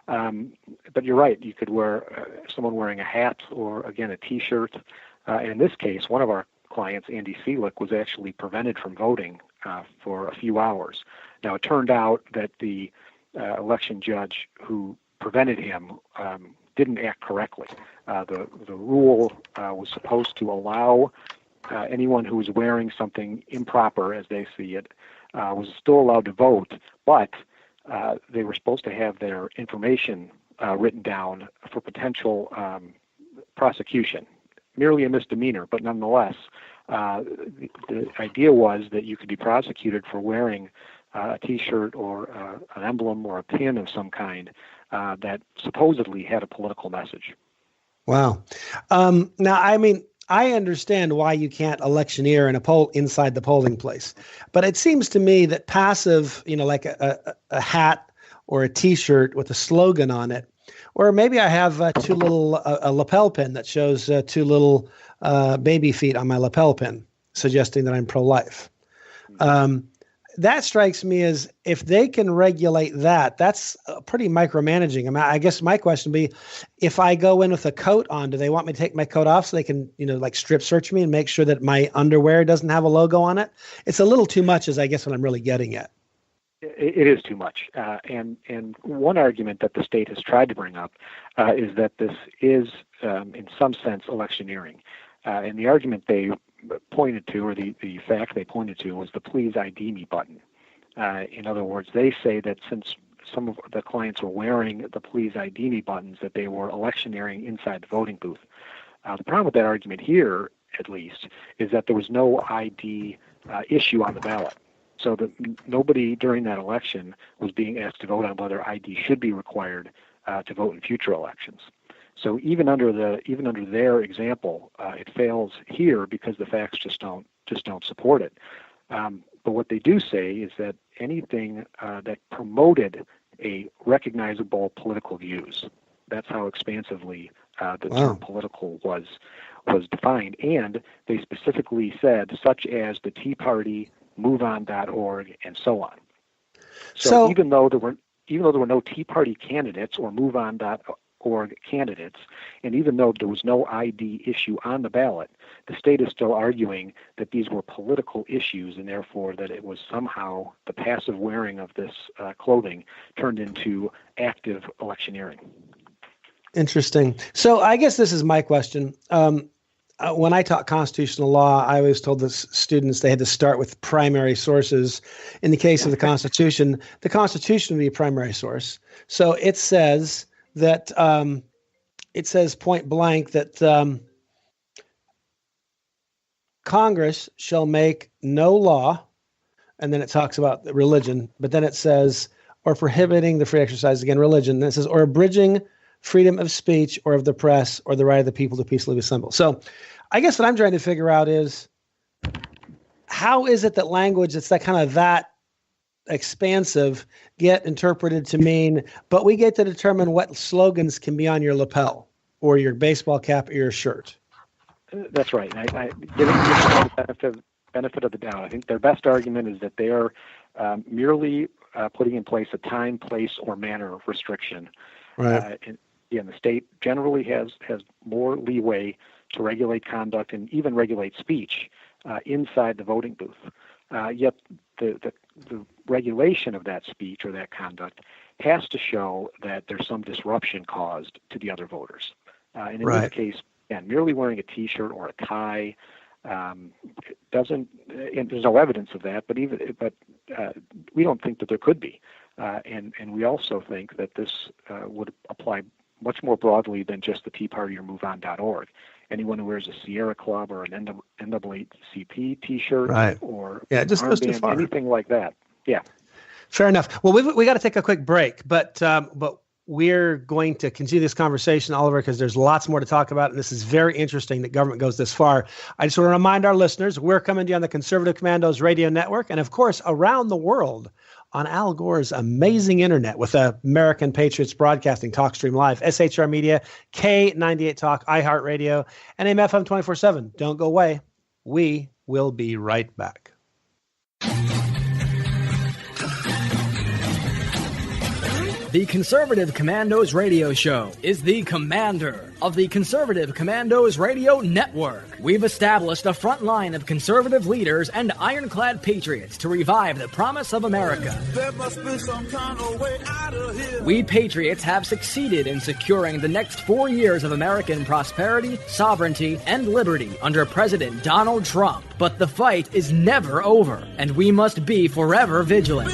But you're right. You could wear someone wearing a hat or, again, a T-shirt In this case, one of our clients, Andy Seelick, was actually prevented from voting for a few hours. Now, it turned out that the election judge who prevented him didn't act correctly. The rule was supposed to allow anyone who was wearing something improper, as they see it, was still allowed to vote, but they were supposed to have their information written down for potential prosecution. Merely a misdemeanor, but nonetheless, the idea was that you could be prosecuted for wearing a T-shirt or an emblem or a pin of some kind that supposedly had a political message. Wow. Now, I mean, I understand why you can't electioneer in a poll inside the polling place, but it seems to me that passive, like a hat or a T-shirt with a slogan on it, or maybe I have a lapel pin that shows two little baby feet on my lapel pin, suggesting that I'm pro-life. That strikes me as, if they can regulate that, that's pretty micromanaging. I mean, I guess my question would be, if I go in with a coat on, do they want me to take my coat off so they can, like strip search me and make sure that my underwear doesn't have a logo on it? It's a little too much, is I guess what I'm really getting at. It is too much. And one argument that the state has tried to bring up is that this is, in some sense, electioneering. And the argument they pointed to, or the fact they pointed to, was the Please ID Me button. In other words, they say that since some of the clients were wearing the Please ID Me buttons, that they were electioneering inside the voting booth. The problem with that argument here, at least, is that there was no ID issue on the ballot. So that nobody during that election was being asked to vote on whether ID should be required to vote in future elections. So even under their example, it fails here because the facts just don't support it. But what they do say is that anything that promoted a recognizable political views, that's how expansively the term political was defined. And they specifically said, such as the Tea Party, MoveOn.org, and so on. So even though there were no Tea Party candidates or MoveOn.org candidates, and even though there was no ID issue on the ballot, the state is still arguing that these were political issues, and therefore that it was somehow the passive wearing of this clothing turned into active electioneering. Interesting. So I guess this is my question. When I taught constitutional law, I always told the students they had to start with primary sources. In the case of the Constitution would be a primary source. So it says that point blank that Congress shall make no law, and then it talks about religion, but then it says, or prohibiting the free exercise, again, religion, and it says, or abridging freedom of speech or of the press or the right of the people to peacefully assemble. So I guess what I'm trying to figure out is, how is it that language that's that expansive get interpreted to mean, but we get to determine what slogans can be on your lapel or your baseball cap or your shirt? That's right. I give the benefit of the doubt. I think their best argument is that they are merely putting in place a time, place, or manner restriction. Right. And the state generally has more leeway to regulate conduct and even regulate speech inside the voting booth. Yet the regulation of that speech or that conduct has to show that there's some disruption caused to the other voters. And in this case, merely wearing a T-shirt or a tie doesn't. And there's no evidence of that. But we don't think that there could be. And we also think that this would apply much more broadly than just the Tea Party or MoveOn.org. Anyone who wears a Sierra Club or an NAACP T-shirt or just goes too far. Anything like that. Yeah. Fair enough. Well, we got to take a quick break, but we're going to continue this conversation, Oliver, because there's lots more to talk about, and this is very interesting that government goes this far. I just want to remind our listeners, we're coming to you on the Conservative Commandos Radio Network, and of course, around the world on Al Gore's amazing internet with American Patriots Broadcasting, TalkStream Live, SHR Media, K98 Talk, iHeartRadio, and AMFM 24/7. Don't go away. We will be right back. The Conservative Commandos Radio Show is the commander of the Conservative Commandos Radio Network. We've established a front line of conservative leaders and ironclad patriots to revive the promise of America. There must be some kind of way out of here. We patriots have succeeded in securing the next 4 years of American prosperity, sovereignty, and liberty under President Donald Trump. But the fight is never over, and we must be forever vigilant.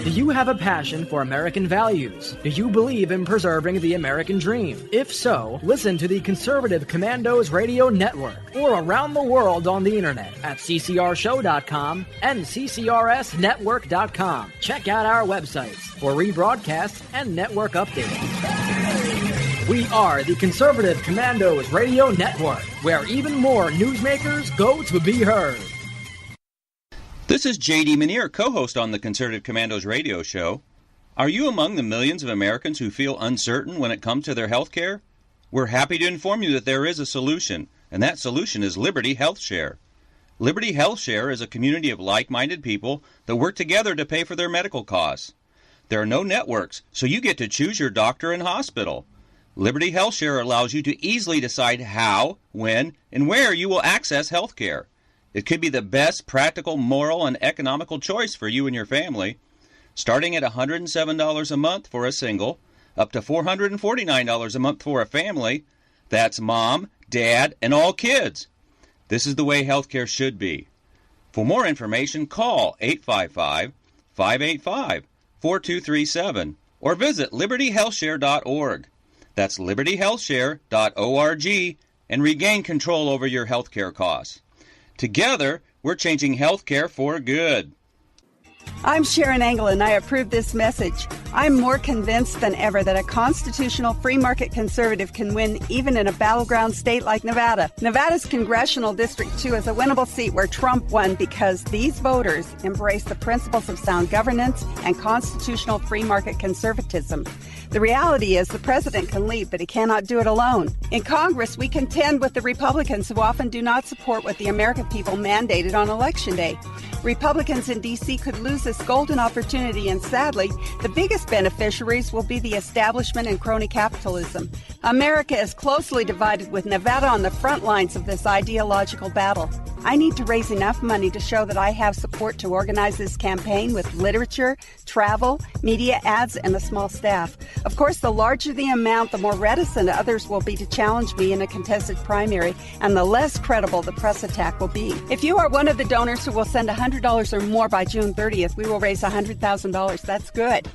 Do you have a passion for American values? Do you believe in preserving the American dream? If so, listen to the Conservative Commandos Radio Network or around the world on the internet at ccrshow.com and ccrsnetwork.com. Check out our websites for rebroadcasts and network updates. We are the Conservative Commandos Radio Network, where even more newsmakers go to be heard. This is J.D. Manier, co-host on the Conservative Commandos radio show. Are you among the millions of Americans who feel uncertain when it comes to their health care? We're happy to inform you that there is a solution, and that solution is Liberty Health Share. Liberty Health Share is a community of like-minded people that work together to pay for their medical costs. There are no networks, so you get to choose your doctor and hospital. Liberty Health Share allows you to easily decide how, when, and where you will access health care. It could be the best practical, moral, and economical choice for you and your family, starting at $107 a month for a single, up to $449 a month for a family. That's mom, dad, and all kids. This is the way healthcare should be. For more information, call 855-585-4237 or visit libertyhealthshare.org. That's libertyhealthshare.org and regain control over your healthcare costs. Together, we're changing healthcare for good. I'm Sharon Angle, and I approve this message. I'm more convinced than ever that a constitutional free market conservative can win even in a battleground state like Nevada. Nevada's Congressional District 2 is a winnable seat where Trump won because these voters embrace the principles of sound governance and constitutional free market conservatism. The reality is the president can lead, but he cannot do it alone. In Congress, we contend with the Republicans who often do not support what the American people mandated on Election Day. Republicans in D.C. could lose this golden opportunity, and sadly, the biggest beneficiaries will be the establishment and crony capitalism. America is closely divided, with Nevada on the front lines of this ideological battle. I need to raise enough money to show that I have support to organize this campaign with literature, travel, media ads, and a small staff. Of course, the larger the amount, the more reticent others will be to challenge me in a contested primary, and the less credible the press attack will be. If you are one of the donors who will send $100 or more by June 30th, we will raise $100,000. That's good.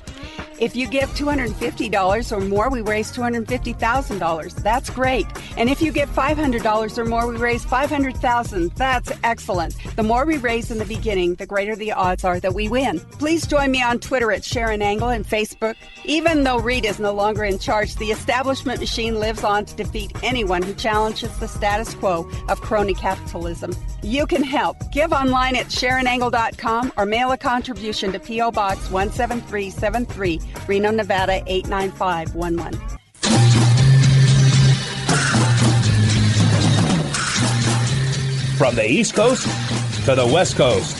If you give $250 or more, we raise $250,000. That's great. And if you give $500 or more, we raise $500,000. That's excellent. The more we raise in the beginning, the greater the odds are that we win. Please join me on Twitter at Sharon Angle and Facebook. Even though Reed is no longer in charge, the establishment machine lives on to defeat anyone who challenges the status quo of crony capitalism. You can help. Give online at SharonAngle.com or mail a contribution to P.O. Box 17373, Reno, Nevada 89511. From the East Coast to the West Coast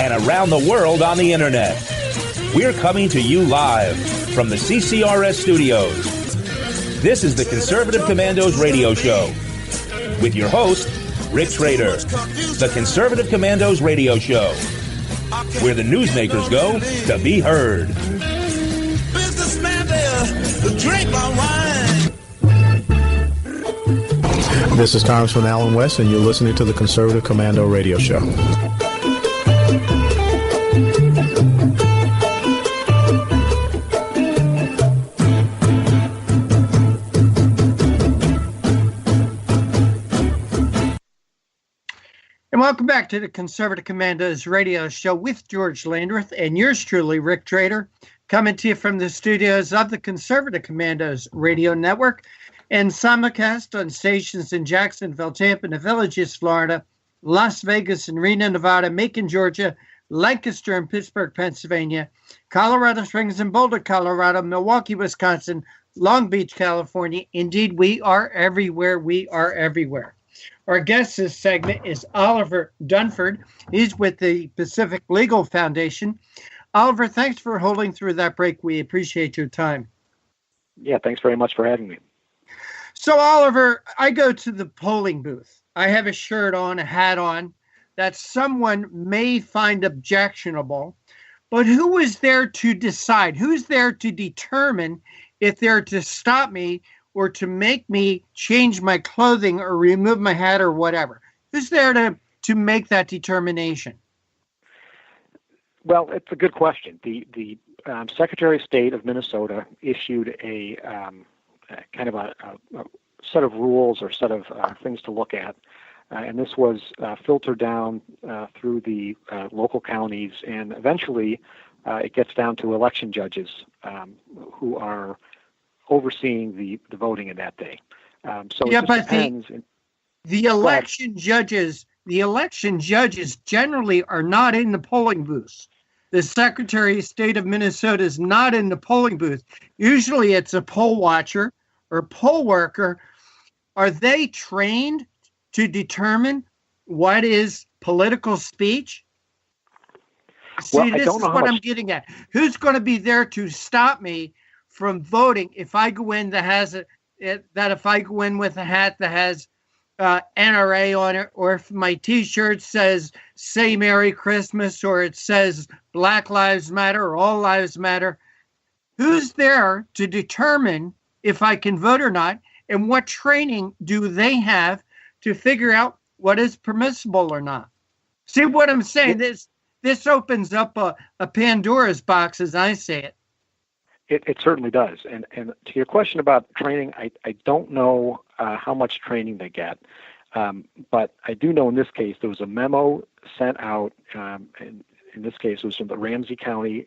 and around the world on the internet, we're coming to you live from the CCRS studios. This is the Conservative Commandos radio show with your host, Rick Trader. The Conservative Commandos radio show, where the newsmakers go to be heard. Businessman there, drink my wine. This is Congressman Alan West, and you're listening to the Conservative Commando radio show. And welcome back to the Conservative Commandos radio show with George Landreth and yours truly, Rick Trader, coming to you from the studios of the Conservative Commandos radio network and simulcast on stations in Jacksonville, Tampa, the Villages, Florida, Las Vegas and Reno, Nevada, Macon, Georgia, Lancaster and Pittsburgh, Pennsylvania, Colorado Springs and Boulder, Colorado, Milwaukee, Wisconsin, Long Beach, California. Indeed, we are everywhere. We are everywhere. Our guest this segment is Oliver Dunford. He's with the Pacific Legal Foundation. Oliver, thanks for holding through that break. We appreciate your time. Yeah, thanks very much for having me. So, Oliver, I go to the polling booth. I have a shirt on, a hat on that someone may find objectionable, but who is there to decide? Who's there to determine if they're to stop me or to make me change my clothing or remove my hat or whatever? Who's there to make that determination? Well, it's a good question. The Secretary of State of Minnesota issued a kind of a set of rules or set of things to look at. And this was filtered down through the local counties, and eventually it gets down to election judges who are overseeing the voting in that day. So yeah, it just but depends. The election judges generally are not in the polling booths. The Secretary of State of Minnesota is not in the polling booth. Usually it's a poll watcher or poll worker. Are they trained to determine what is political speech? See, this is what I'm getting at. Who's going to be there to stop me from voting if I go in if I go in with a hat that has NRA on it, or if my T-shirt says "Say Merry Christmas" or it says Black Lives Matter or All Lives Matter? Who's there to determine if I can vote or not? And what training do they have to figure out what is permissible or not? See what I'm saying? This opens up a Pandora's box, as I say it. It certainly does. And to your question about training, I don't know how much training they get. But I do know in this case there was a memo sent out, and in this case it was from the Ramsey County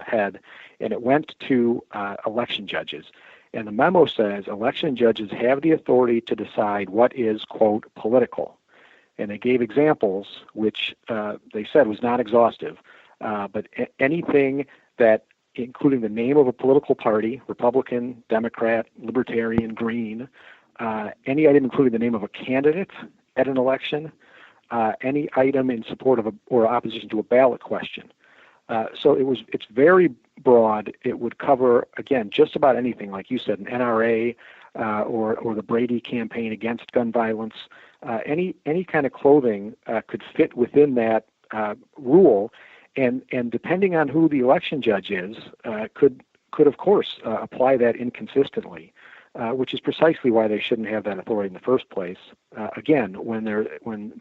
head, and it went to election judges. And the memo says election judges have the authority to decide what is, quote, political. And they gave examples, which they said was not exhaustive, but anything that, including the name of a political party, Republican, Democrat, Libertarian, Green, any item including the name of a candidate at an election, any item in support of or opposition to a ballot question. So it's very broad. It would cover, again, just about anything, like you said, an NRA or the Brady campaign against gun violence. Any kind of clothing could fit within that rule, and depending on who the election judge is, could of course apply that inconsistently, which is precisely why they shouldn't have that authority in the first place. Again, when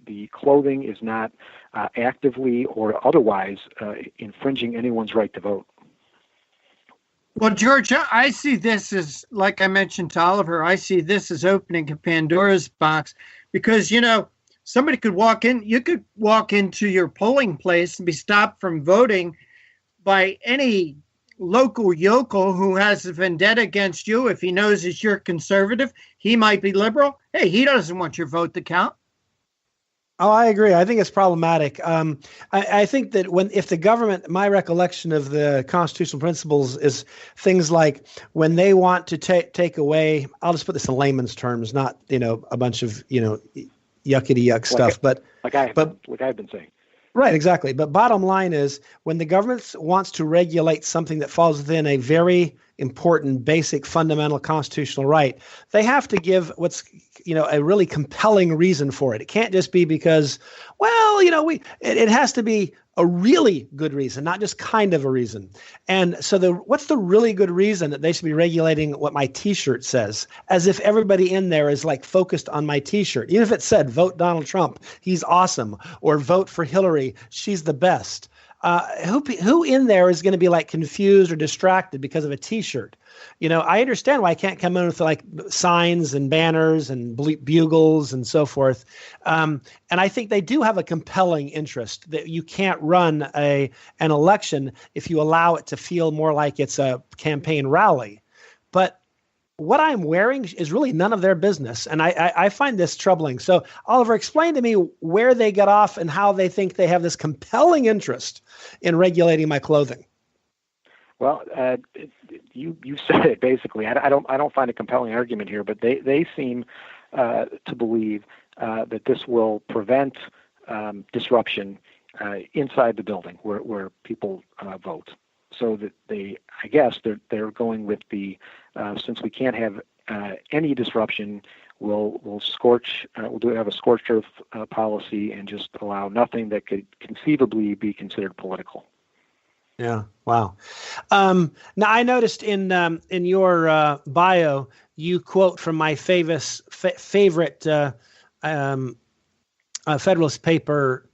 the clothing is not actively or otherwise infringing anyone's right to vote. Well, George, I see this as, like I mentioned to Oliver, I see this as opening a Pandora's box because, somebody could walk in, you could walk into your polling place and be stopped from voting by any local yokel who has a vendetta against you. If he knows that you're conservative, he might be liberal. Hey, he doesn't want your vote to count. Oh, I agree. I think it's problematic. I think that if the government, my recollection of the constitutional principles is things like when they want to take away, I'll just put this in layman's terms, not, a bunch of, yuckity yuck stuff, like I've been saying. Right, exactly. But bottom line is when the government wants to regulate something that falls within a very important, basic, fundamental constitutional right, they have to give what's, a really compelling reason for it. It can't just be because, it has to be a really good reason, not just kind of a reason. And so what's the really good reason that they should be regulating what my T-shirt says, as if everybody in there is like focused on my T-shirt, even if it said vote Donald Trump, he's awesome, or vote for Hillary, she's the best. Who in there is going to be like confused or distracted because of a T-shirt? I understand why I can't come in with like signs and banners and bugles and so forth. And I think they do have a compelling interest that you can't run an election if you allow it to feel more like it's a campaign rally. But what I'm wearing is really none of their business. And I find this troubling. So Oliver, explain to me where they get off and how they think they have this compelling interest in regulating my clothing. Well, you said it basically. I don't find a compelling argument here, but they seem to believe that this will prevent disruption inside the building where people vote. So that I guess they're going with the since we can't have any disruption, we'll have a scorched earth policy and just allow nothing that could conceivably be considered political. Yeah. Wow. Now I noticed in your bio you quote from my favorite Federalist paper.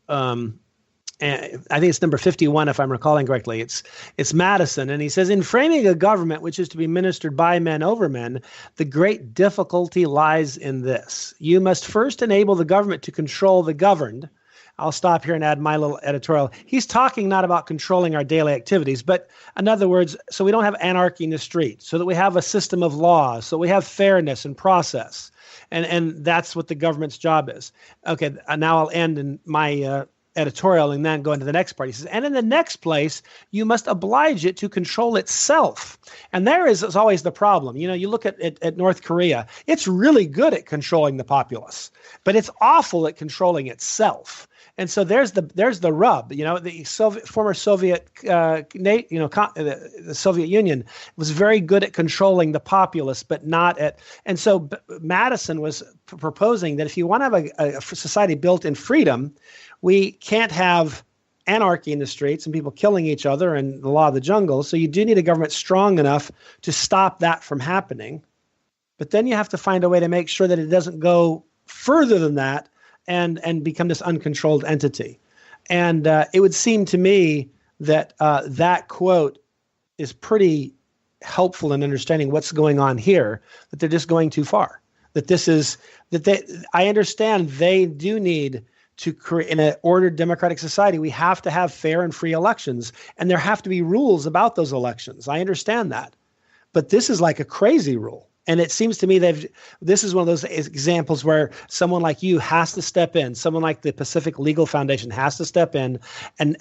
And I think it's number 51, if I'm recalling correctly. It's Madison, and he says, in framing a government which is to be ministered by men over men, the great difficulty lies in this. You must first enable the government to control the governed. I'll stop here and add my little editorial. He's talking not about controlling our daily activities, but in other words, so we don't have anarchy in the street, so that we have a system of laws, so we have fairness and process. And that's what the government's job is. Okay, now I'll end in my editorial and then go into the next part. He says, and in the next place, you must oblige it to control itself. And there is always the problem. You look at North Korea, it's really good at controlling the populace, but it's awful at controlling itself. And so there's the rub. The former Soviet, the Soviet Union was very good at controlling the populace, but not at. And so Madison was proposing that if you want to have a society built in freedom, we can't have anarchy in the streets and people killing each other and the law of the jungle. So you do need a government strong enough to stop that from happening. But then you have to find a way to make sure that it doesn't go further than that and become this uncontrolled entity. And it would seem to me that that quote is pretty helpful in understanding what's going on here, that they're just going too far. I understand they do need to create, in an ordered democratic society, we have to have fair and free elections, and there have to be rules about those elections. I understand that. But this is like a crazy rule. And it seems to me this is one of those examples where someone like you has to step in, someone like the Pacific Legal Foundation has to step in and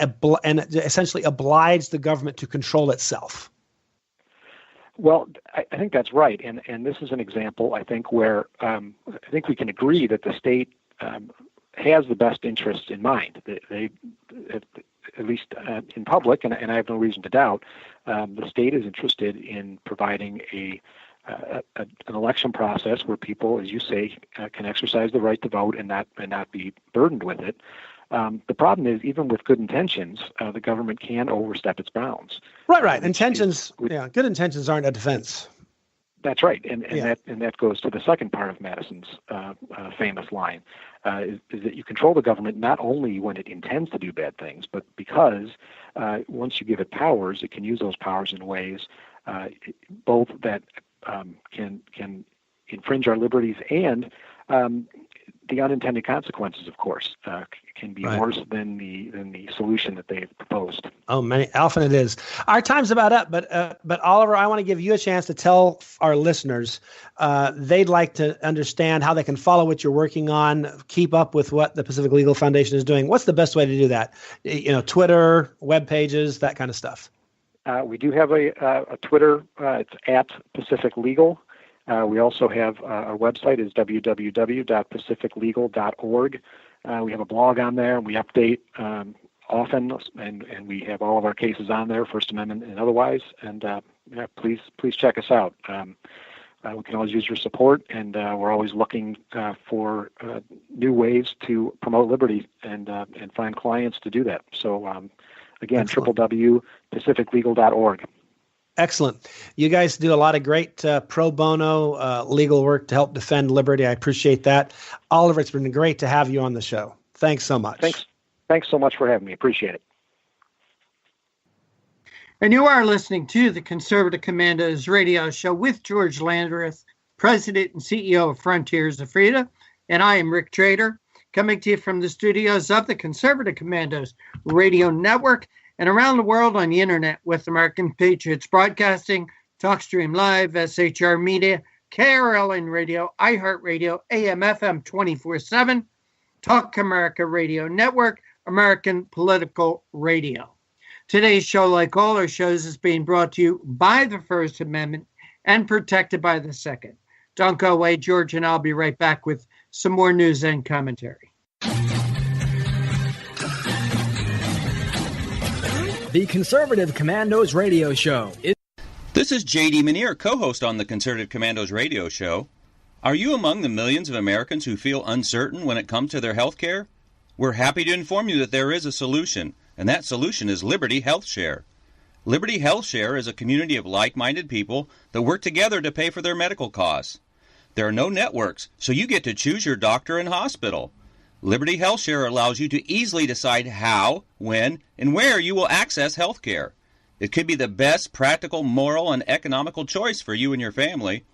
essentially oblige the government to control itself. Well, I think that's right. And this is an example, I think, where I think we can agree that the state has the best interests in mind. They at least in public, and I have no reason to doubt, the state is interested in providing an election process where people, as you say, can exercise the right to vote and not be burdened with it. The problem is, even with good intentions, the government can overstep its bounds. Right. Good intentions aren't a defense. That's right, and that goes to the second part of Madison's famous line, is that you control the government not only when it intends to do bad things, but because once you give it powers, it can use those powers in ways both that can infringe our liberties and the unintended consequences, of course, can be worse than the solution that they've proposed. Oh, often it is. Our time's about up, but Oliver, I want to give you a chance to tell our listeners they'd like to understand how they can follow what you're working on, keep up with what the Pacific Legal Foundation is doing. What's the best way to do that? Twitter, web pages, that kind of stuff. We do have a Twitter. It's at Pacific Legal. We also have our website is www.pacificlegal.org. We have a blog on there, and we update often, and we have all of our cases on there, First Amendment and otherwise. And please check us out. We can always use your support, and we're always looking for new ways to promote liberty and find clients to do that. So again, www.pacificlegal.org. Excellent. You guys do a lot of great pro bono legal work to help defend liberty. I appreciate that. Oliver, it's been great to have you on the show. Thanks so much. Thanks so much for having me. Appreciate it. And you are listening to the Conservative Commandos radio show with George Landreth, President and CEO of Frontiers of Freedom. And I am Rick Trader, coming to you from the studios of the Conservative Commandos radio network and around the world on the internet with American Patriots Broadcasting, TalkStream Live, SHR Media, KRLN Radio, iHeartRadio, AM/FM 24/7, Talk America Radio Network, American Political Radio. Today's show, like all our shows, is being brought to you by the First Amendment and protected by the Second. Don't go away, George, and I'll be right back with some more news and commentary. The Conservative Commandos Radio Show. This is J.D. Manier, co-host on the Conservative Commandos Radio Show. Are you among the millions of Americans who feel uncertain when it comes to their health care? We're happy to inform you that there is a solution, and that solution is Liberty Health Share. Liberty Health Share is a community of like-minded people that work together to pay for their medical costs. There are no networks, so you get to choose your doctor and hospital. Liberty Health Share allows you to easily decide how, when, and where you will access health care. It could be the best practical, moral, and economical choice for you and your family.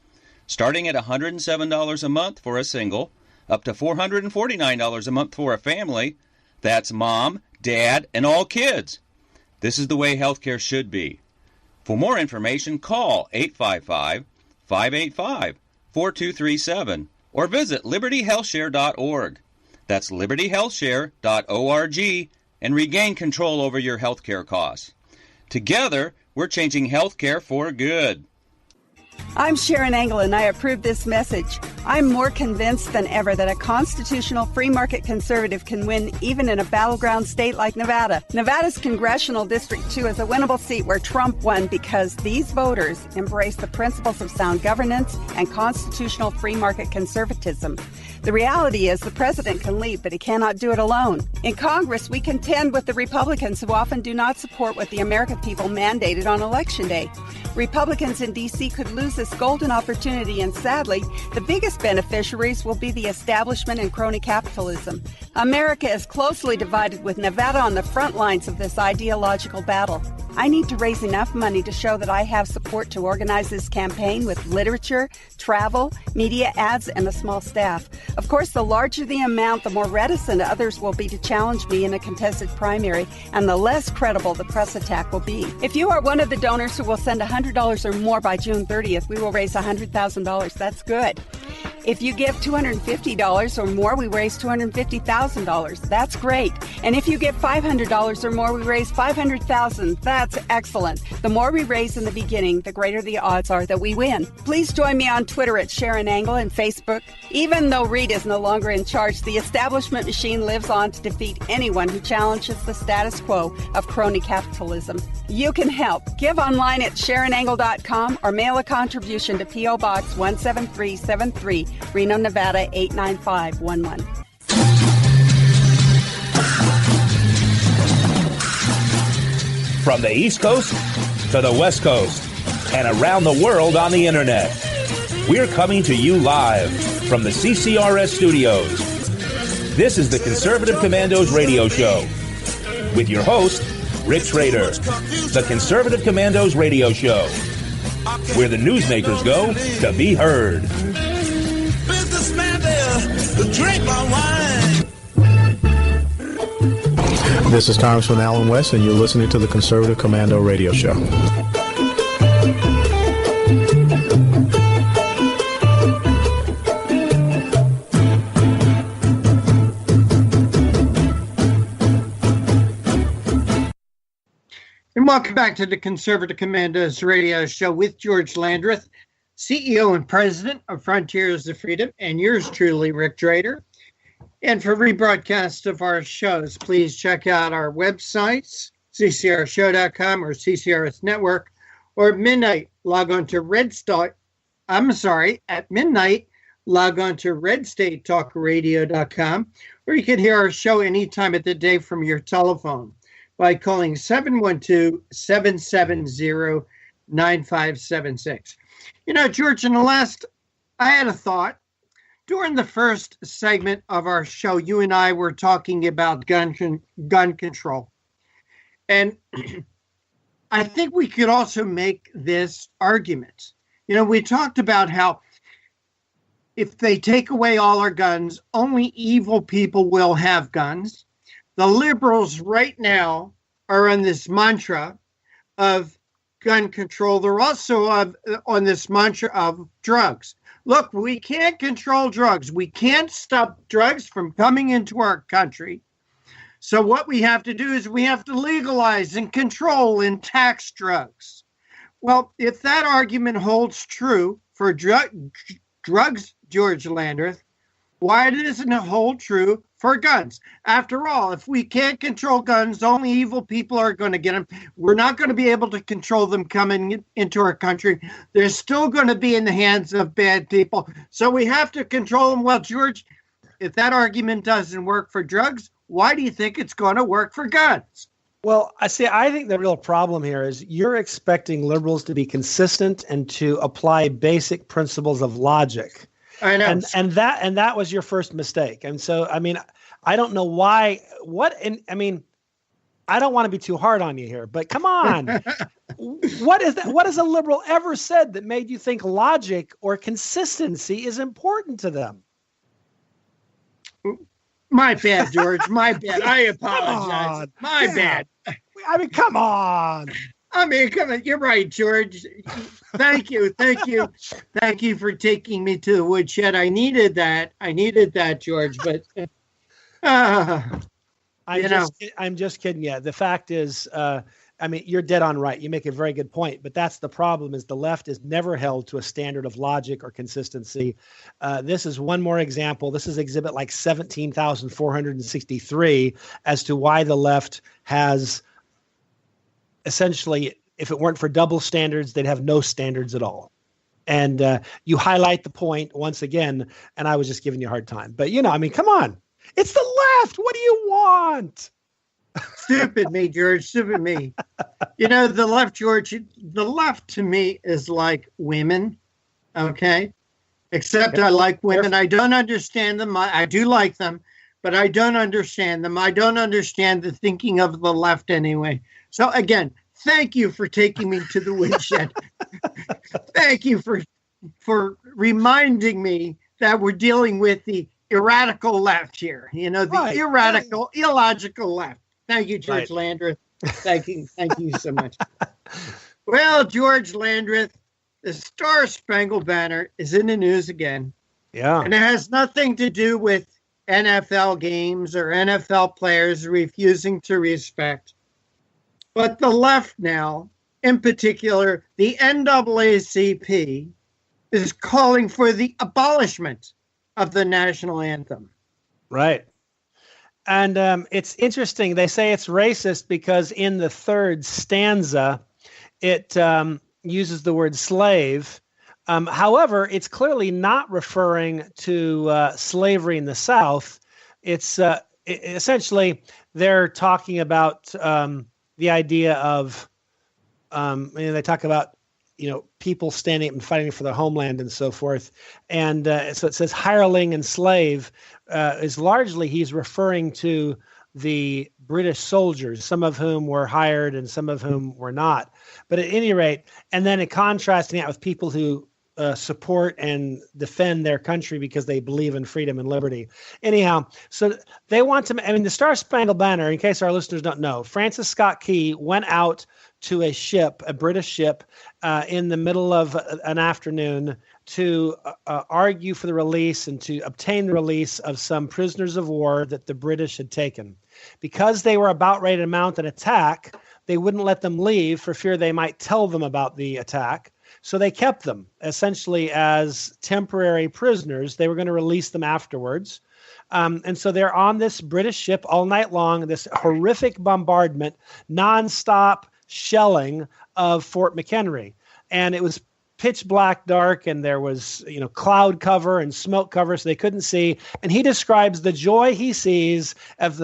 Starting at $107 a month for a single, up to $449 a month for a family. That's mom, dad, and all kids. This is the way healthcare should be. For more information, call 855-585-4237 or visit libertyhealthshare.org. That's libertyhealthshare.org and regain control over your healthcare costs. Together, we're changing healthcare for good. I'm Sharon Angle, and I approve this message. I'm more convinced than ever that a constitutional free market conservative can win even in a battleground state like Nevada. Nevada's Congressional District 2 is a winnable seat where Trump won because these voters embrace the principles of sound governance and constitutional free market conservatism. The reality is the president can lead, but he cannot do it alone. In Congress, we contend with the Republicans who often do not support what the American people mandated on Election Day. Republicans in D.C. could lose this golden opportunity, and sadly, the biggest beneficiaries will be the establishment and crony capitalism. America is closely divided, with Nevada on the front lines of this ideological battle. I need to raise enough money to show that I have support to organize this campaign with literature, travel, media ads, and a small staff. Of course, the larger the amount, the more reticent others will be to challenge me in a contested primary, and the less credible the press attack will be. If you are one of the donors who will send $100 or more by June 30th, we will raise $100,000. That's good. If you give $250 or more, we raise $250,000. That's great. And if you give $500 or more, we raise $500,000. That's excellent. The more we raise in the beginning, the greater the odds are that we win. Please join me on Twitter at Sharon Angle and Facebook. Even though Reed is no longer in charge, the establishment machine lives on to defeat anyone who challenges the status quo of crony capitalism. You can help. Give online at SharonAngle.com or mail a contribution to P.O. Box 17373, Reno, Nevada 89511. From the East Coast to the West Coast and around the world on the internet, we're coming to you live from the CCRS studios. This is the Conservative Commandos Radio Show with your host, Rick Schrader. The Conservative Commandos Radio Show, where the newsmakers go to be heard. Businessman there, drink my wine. This is Congressman Alan West, and you're listening to the Conservative Commando Radio Show. And welcome back to the Conservative Commandos Radio Show with George Landreth, CEO and President of Frontiers of Freedom, and yours truly, Rick Drader. And for rebroadcast of our shows, please check out our websites, ccrshow.com or CCRS Network, or at midnight, log on to at midnight, log on to redstatetalkradio.com, or you can hear our show any time of the day from your telephone by calling 712-770-9576. You know, George, I had a thought. During the first segment of our show, you and I were talking about gun control. And I think we could also make this argument. You know, we talked about how if they take away all our guns, only evil people will have guns. The liberals right now are on this mantra of gun control. They're also on this mantra of drugs. Look, we can't control drugs. We can't stop drugs from coming into our country. So what we have to do is we have to legalize and control and tax drugs. Well, if that argument holds true for drugs, George Landreth, why doesn't it hold true for guns. After all, if we can't control guns, only evil people are going to get them. We're not going to be able to control them coming into our country. They're still going to be in the hands of bad people. So we have to control them. Well, George, if that argument doesn't work for drugs, why do you think it's going to work for guns? Well, I think the real problem here is you're expecting liberals to be consistent and to apply basic principles of logic. I know. And that was your first mistake. And so, I mean, I don't know why, I don't want to be too hard on you here, but come on. What has a liberal ever said that made you think logic or consistency is important to them? My bad, George. My bad. I apologize. My bad. I mean, come on. You're right, George. Thank you. Thank you for taking me to the woodshed. I needed that, George. But I'm just kidding you. The fact is, you're dead on right. You make a very good point, but that's the problem: is the left is never held to a standard of logic or consistency. This is one more example. This is exhibit like 17,463 as to why the left has essentially, if it weren't for double standards, they'd have no standards at all. And you highlight the point once again, and I was just giving you a hard time. But, come on. It's the left. What do you want? Stupid me, George. Stupid me. The left, George, the left to me is like women, okay? Except I like women. I don't understand them. I do like them, but I don't understand them. I don't understand the thinking of the left anyway. So again, thank you for taking me to the woodshed. Thank you for reminding me that we're dealing with the irradical left here. The illogical left. Thank you, George Landreth. Thank you so much. Well, George Landreth, the Star Spangled Banner is in the news again. Yeah. And it has nothing to do with NFL games or NFL players refusing to respect. But the left now, in particular, the NAACP, is calling for the abolishment of the national anthem. Right. And it's interesting. They say it's racist because in the third stanza, it uses the word slave. However, it's clearly not referring to slavery in the South. It's essentially they're talking about the idea of, they talk about, people standing up and fighting for their homeland and so forth. And so it says hireling and slave is largely, he's referring to the British soldiers, some of whom were hired and some of whom were not. But at any rate, and then contrasting that with people who support and defend their country because they believe in freedom and liberty. Anyhow, so they want to, the Star Spangled Banner, in case our listeners don't know, Francis Scott Key went out to a ship, a British ship, in the middle of an afternoon to argue for the release and to obtain the release of some prisoners of war that the British had taken. Because they were about ready to mount an attack, they wouldn't let them leave for fear they might tell them about the attack. So they kept them essentially as temporary prisoners. They were going to release them afterwards. And so they're on this British ship all night long, this horrific bombardment, nonstop shelling of Fort McHenry. And it was pitch black dark, and there was, cloud cover and smoke cover, so they couldn't see. And he describes the joy he sees of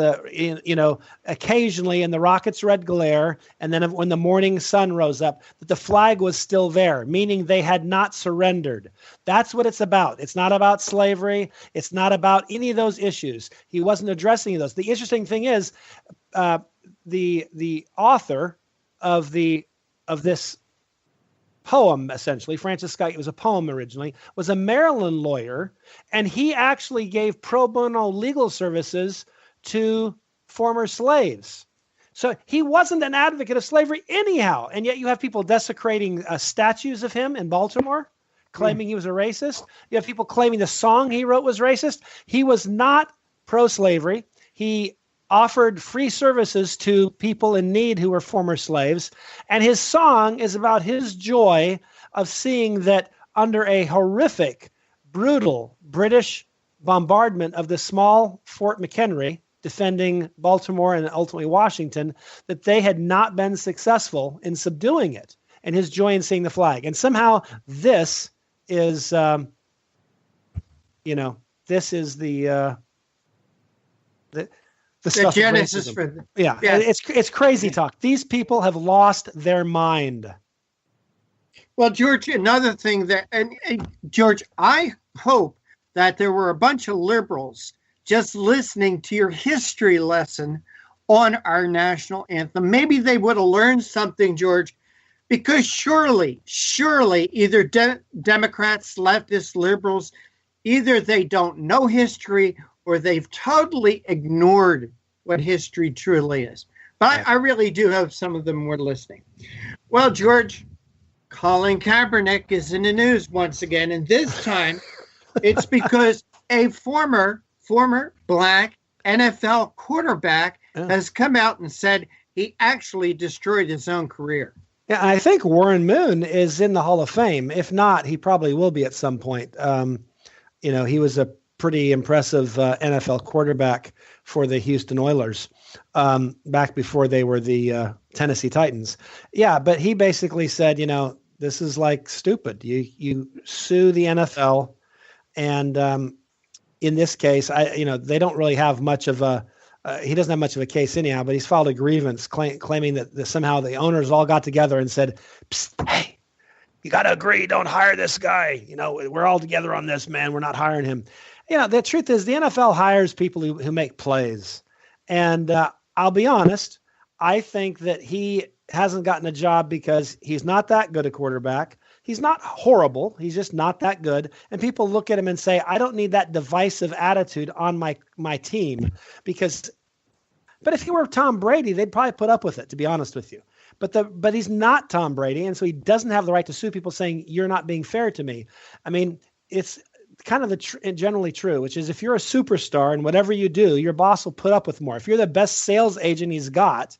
occasionally in the rocket's red glare, and then when the morning sun rose up, that the flag was still there, meaning they had not surrendered. That's what it's about. It's not about slavery. It's not about any of those issues. He wasn't addressing those. The interesting thing is, the author of this poem, essentially, Francis Scott, it was a poem originally, was a Maryland lawyer, and he actually gave pro bono legal services to former slaves. So he wasn't an advocate of slavery anyhow, and yet you have people desecrating statues of him in Baltimore, claiming he was a racist. You have people claiming the song he wrote was racist. He was not pro-slavery. He offered free services to people in need who were former slaves. And his song is about his joy of seeing that under a horrific, brutal British bombardment of the small Fort McHenry defending Baltimore and ultimately Washington, that they had not been successful in subduing it, and his joy in seeing the flag. And somehow this is, this is the stuff genesis of for it's crazy talk. These people have lost their mind. Well, George, another thing that, and George, I hope that there were a bunch of liberals just listening to your history lesson on our national anthem. Maybe they would have learned something, George, because surely, either Democrats, leftists, liberals, either they don't know history or they've totally ignored what history truly is. But I really do hope some of them were listening. Well, George, Colin Kaepernick is in the news once again, and this time it's because a former black NFL quarterback has come out and said he actually destroyed his own career. Yeah, I think Warren Moon is in the Hall of Fame. If not, he probably will be at some point. He was a pretty impressive NFL quarterback for the Houston Oilers back before they were the Tennessee Titans. Yeah, but he basically said, this is like stupid. You sue the NFL, and in this case, they don't really have much of a. He doesn't have much of a case anyhow, but he's filed a grievance claiming that somehow the owners all got together and said, "Psst, hey, you got to agree. Don't hire this guy. We're all together on this, man. We're not hiring him." The truth is the NFL hires people who make plays. And I'll be honest, I think that he hasn't gotten a job because he's not that good a quarterback. He's not horrible. He's just not that good. And people look at him and say, I don't need that divisive attitude on my team but if he were Tom Brady, they'd probably put up with it, to be honest with you. But he's not Tom Brady, and so he doesn't have the right to sue people saying, you're not being fair to me. I mean, it's kind of generally true, which is if you're a superstar and whatever you do, your boss will put up with more. If you're the best sales agent he's got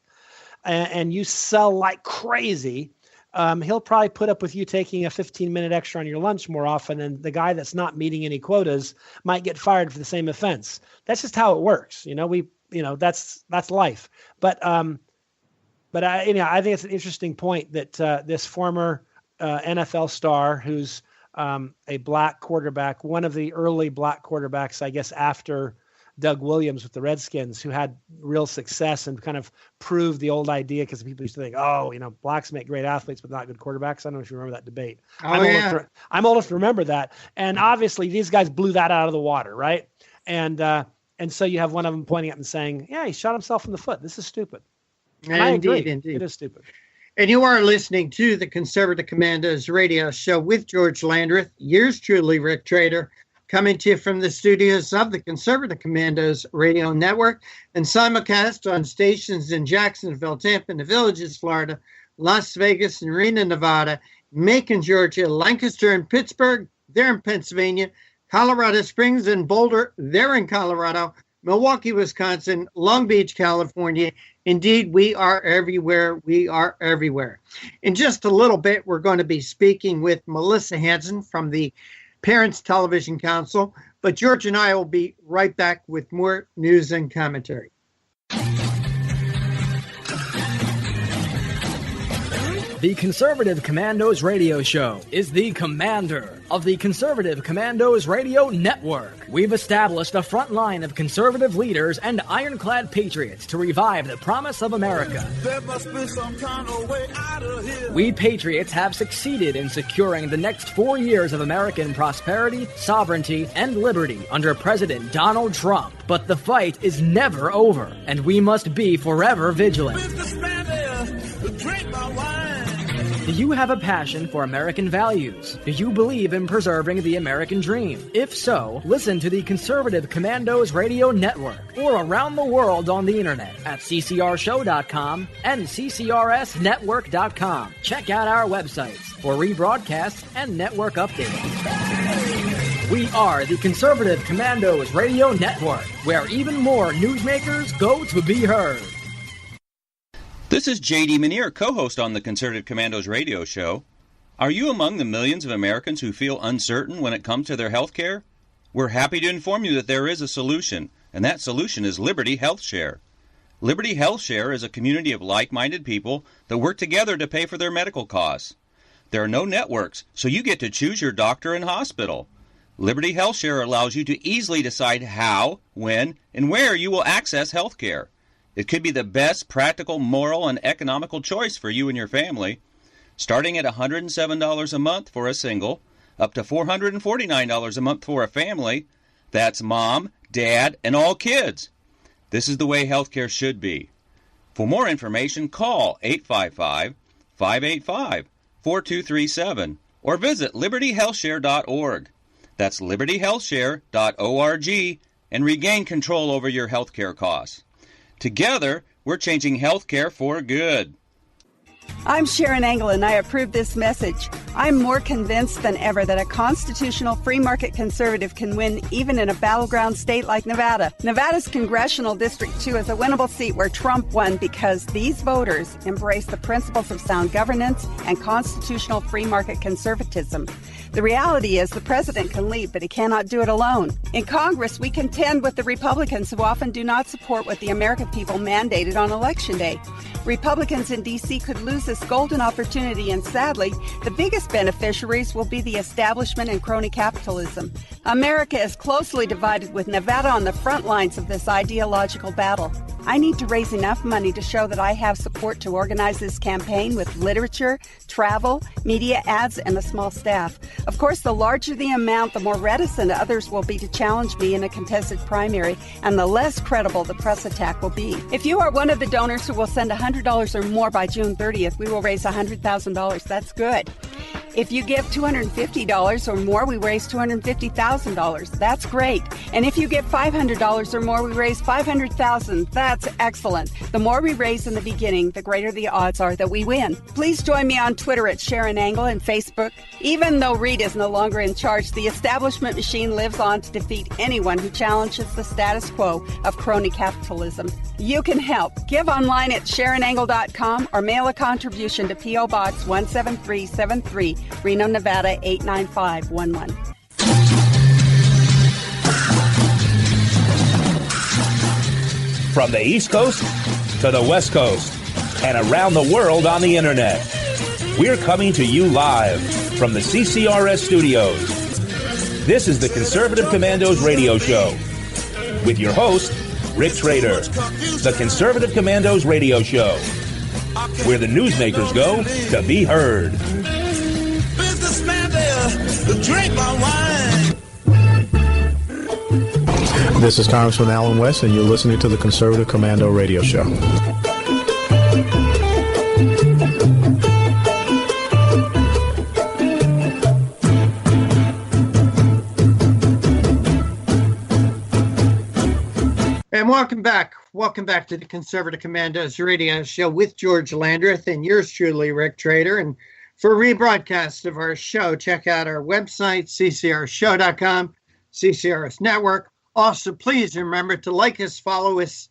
and you sell like crazy, he'll probably put up with you taking a 15-minute extra on your lunch more often, and the guy that's not meeting any quotas might get fired for the same offense. That's just how it works. That's life. But I think it's an interesting point that this former NFL star, who's a black quarterback, one of the early black quarterbacks, I guess, after Doug Williams with the Redskins, who had real success and kind of proved the old idea, because people used to think, blacks make great athletes but not good quarterbacks. I don't know if you remember that debate. I'm old enough to remember that. And obviously these guys blew that out of the water, right? And so you have one of them pointing up and saying, yeah, he shot himself in the foot. This is stupid. And I agree. Indeed. It is stupid. And you are listening to the Conservative Commandos radio show with George Landreth, yours truly, Rick Trader, coming to you from the studios of the Conservative Commandos radio network and simulcast on stations in Jacksonville, Tampa, and the Villages, Florida, Las Vegas, and Reno, Nevada, Macon, Georgia, Lancaster and Pittsburgh, there in Pennsylvania, Colorado Springs and Boulder, there in Colorado, Milwaukee, Wisconsin, Long Beach, California. Indeed, we are everywhere. We are everywhere. In just a little bit, we're going to be speaking with Melissa Hansen from the Parents Television Council. But George and I will be right back with more news and commentary. The Conservative Commandos radio show is the commander of the Conservative Commandos radio network. We've established a front line of conservative leaders and ironclad patriots to revive the promise of America. There must be some kind of way out of here. We patriots have succeeded in securing the next 4 years of American prosperity, sovereignty, and liberty under President Donald Trump. But the fight is never over, and we must be forever vigilant. Businessman there, drink my wine. Do you have a passion for American values? Do you believe in preserving the American dream? If so, listen to the Conservative Commandos Radio Network or around the world on the internet at ccrshow.com and ccrsnetwork.com. Check out our websites for rebroadcasts and network updates. We are the Conservative Commandos Radio Network, where even more newsmakers go to be heard. This is J.D. Manier, co-host on the Conservative Commandos radio show. Are you among the millions of Americans who feel uncertain when it comes to their health care? We're happy to inform you that there is a solution, and that solution is Liberty Health Share. Liberty Health Share is a community of like-minded people that work together to pay for their medical costs. There are no networks, so you get to choose your doctor and hospital. Liberty Health Share allows you to easily decide how, when, and where you will access health care. It could be the best practical, moral, and economical choice for you and your family. Starting at $107 a month for a single, up to $449 a month for a family. That's mom, dad, and all kids. This is the way healthcare should be. For more information, call 855-585-4237 or visit libertyhealthshare.org. That's libertyhealthshare.org and regain control over your healthcare costs. Together, we're changing healthcare for good. I'm Sharon Angle, and I approve this message. I'm more convinced than ever that a constitutional free market conservative can win even in a battleground state like Nevada. Nevada's Congressional District 2 is a winnable seat where Trump won because these voters embrace the principles of sound governance and constitutional free market conservatism. The reality is the president can lead, but he cannot do it alone. In Congress, we contend with the Republicans who often do not support what the American people mandated on Election Day. Republicans in D.C. could lose this golden opportunity, and sadly, the biggest beneficiaries will be the establishment and crony capitalism. America is closely divided, with Nevada on the front lines of this ideological battle. I need to raise enough money to show that I have support to organize this campaign with literature, travel, media ads, and a small staff. Of course, the larger the amount, the more reticent others will be to challenge me in a contested primary, and the less credible the press attack will be. If you are one of the donors who will send $100 or more by June 30th, we will raise $100,000. That's good. If you give $250 or more, we raise $250,000. That's great. And if you give $500 or more, we raise $500,000. That's excellent. The more we raise in the beginning, the greater the odds are that we win. Please join me on Twitter at Sharon Angle and Facebook. Even though Reed is no longer in charge, the establishment machine lives on to defeat anyone who challenges the status quo of crony capitalism. You can help. Give online at SharonAngle.com or mail a contribution to P.O. Box 17373, Reno, Nevada 89511. From the East Coast to the West Coast and around the world on the internet, we're coming to you live from the CCRS studios. This is the Conservative Commandos radio show with your host, Rick Trader. The Conservative Commandos radio show, where the newsmakers go to be heard. Businessman there, drink my wine. This is Congressman Alan West, and you're listening to the Conservative Commando radio show. And welcome back. Welcome back to the Conservative Commandos radio show with George Landreth and yours truly, Rick Trader. And for rebroadcast of our show, check out our website, ccrshow.com, CCRS Network. Also, please remember to like us, follow us,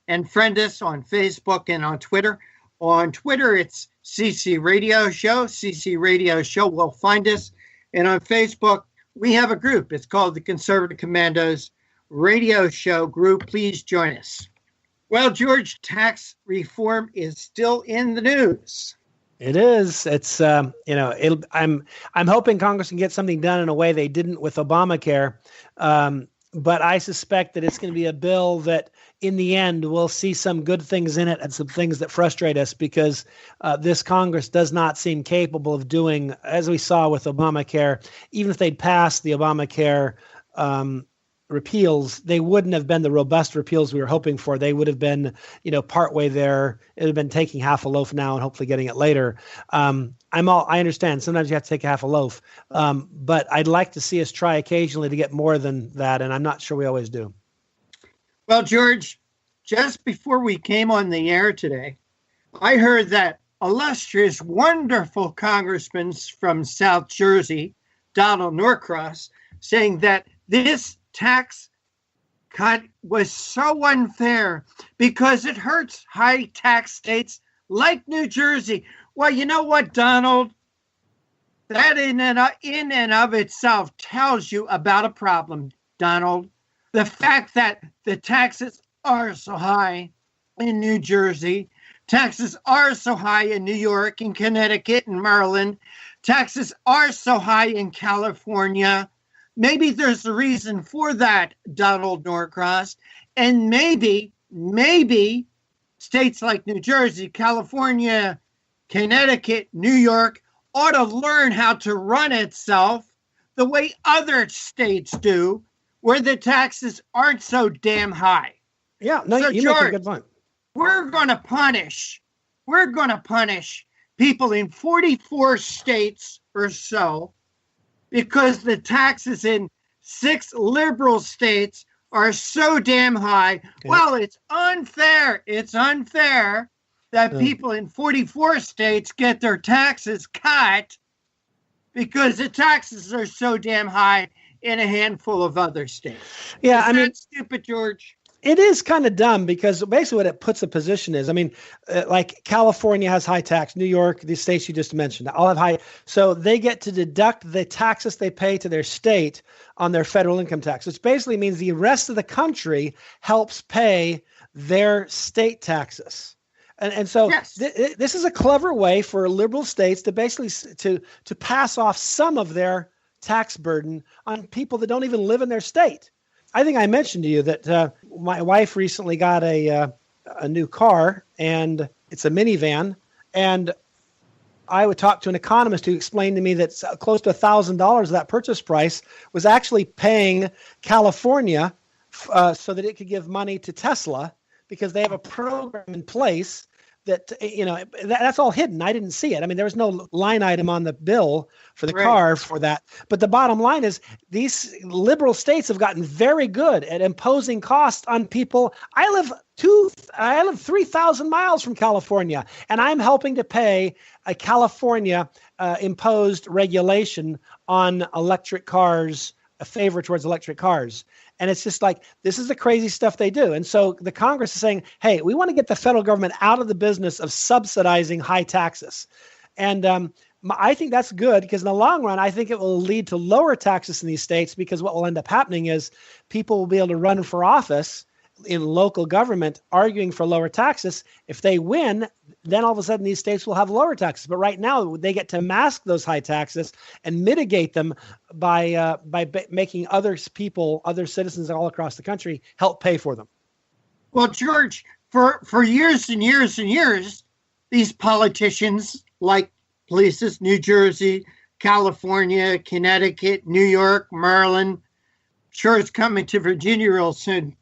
and friend us on Facebook and on Twitter. On Twitter, it's CC Radio Show. CC Radio Show will find us. And on Facebook, we have a group. It's called the Conservative Commandos Radio Show group. Please join us. Well, George, tax reform is still in the news. It is. It's I'm hoping Congress can get something done in a way they didn't with Obamacare. But I suspect that it's going to be a bill that in the end we'll see some good things in it and some things that frustrate us, because this Congress does not seem capable of doing, as we saw with Obamacare. Even if they'd passed the Obamacare repeals, they wouldn't have been the robust repeals we were hoping for. They would have been, partway there. It would have been taking half a loaf now and hopefully getting it later. I understand sometimes you have to take half a loaf, but I'd like to see us try occasionally to get more than that, and I'm not sure we always do. Well, George, just before we came on the air today, I heard that illustrious, wonderful congressman from South Jersey, Donald Norcross, saying that this tax cut was so unfair because it hurts high tax states like New Jersey. Well, you know what, Donald? That in and of itself tells you about a problem. Donald, the fact that the taxes are so high in New Jersey, taxes are so high in New York and Connecticut and Maryland, taxes are so high in California. Maybe there's a reason for that, Donald Norcross. And maybe states like New Jersey, California, Connecticut, New York ought to learn how to run itself the way other states do, where the taxes aren't so damn high. Yeah, no, so you George, make a good point. We're going to punish people in 44 states or so because the taxes in 6 liberal states are so damn high. Okay. Well, it's unfair. It's unfair that people in 44 states get their taxes cut because the taxes are so damn high in a handful of other states. Yeah, I mean, stupid, George. It is kind of dumb because basically what it puts a position is, I mean, like California has high tax, New York, the states you just mentioned, all have high. So they get to deduct the taxes they pay to their state on their federal income tax, which basically means the rest of the country helps pay their state taxes. And so yes. This is a clever way for liberal states to basically to pass off some of their tax burden on people that don't even live in their state. I think I mentioned to you that my wife recently got a new car, and it's a minivan. And I would talk to an economist who explained to me that close to $1,000 of that purchase price was actually paying California so that it could give money to Tesla because they have a program in place that, you know, that's all hidden. I didn't see it. I mean, there was no line item on the bill for the car for that. But the bottom line is these liberal states have gotten very good at imposing costs on people. I live 3,000 miles from California, and I'm helping to pay a California imposed regulation on electric cars, a favor towards electric cars. And it's just like, this is the crazy stuff they do. And so the Congress is saying, hey, we want to get the federal government out of the business of subsidizing high taxes. And I think that's good because in the long run, I think it will lead to lower taxes in these states because what will end up happening is people will be able to run for office in local government arguing for lower taxes. If they win, then all of a sudden these states will have lower taxes. But right now they get to mask those high taxes and mitigate them by making other people, other citizens all across the country help pay for them. Well, George, for years and years and years, these politicians like places, New Jersey, California, Connecticut, New York, Maryland, sure it's coming to Virginia real soon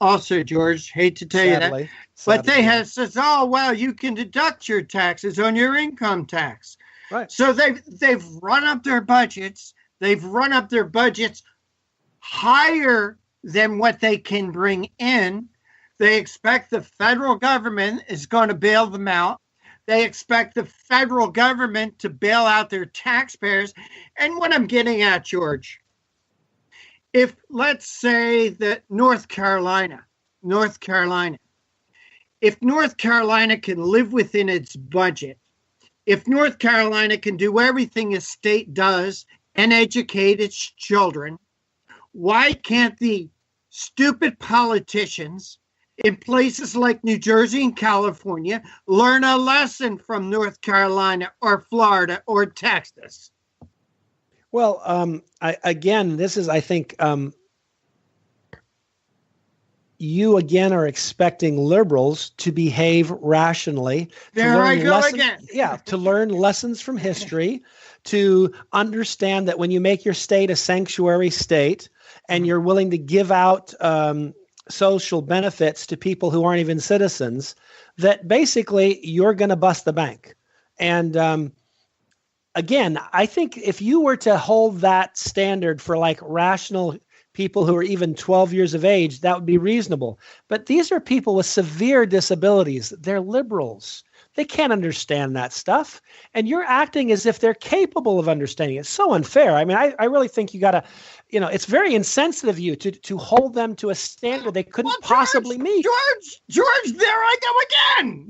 also, George, hate to tell you that, but they have says, oh, well, you can deduct your taxes on your income tax. Right. So they've run up their budgets. They've run up their budgets higher than what they can bring in. They expect the federal government is going to bail them out. They expect the federal government to bail out their taxpayers. And what I'm getting at, George, if let's say that North Carolina, if North Carolina can live within its budget, if North Carolina can do everything a state does and educate its children, why can't the stupid politicians in places like New Jersey and California learn a lesson from North Carolina or Florida or Texas? Well, this is, I think, you again are expecting liberals to behave rationally. There I go again. Yeah, to learn lessons from history, to understand that when you make your state a sanctuary state and you're willing to give out social benefits to people who aren't even citizens, that basically you're going to bust the bank. And again, I think if you were to hold that standard for like rational people who are even 12 years of age, that would be reasonable. But these are people with severe disabilities. They're liberals. They can't understand that stuff. And you're acting as if they're capable of understanding it. It's so unfair. I mean, I really think you got to, it's very insensitive of you to hold them to a standard they couldn't possibly meet. George, there I go again.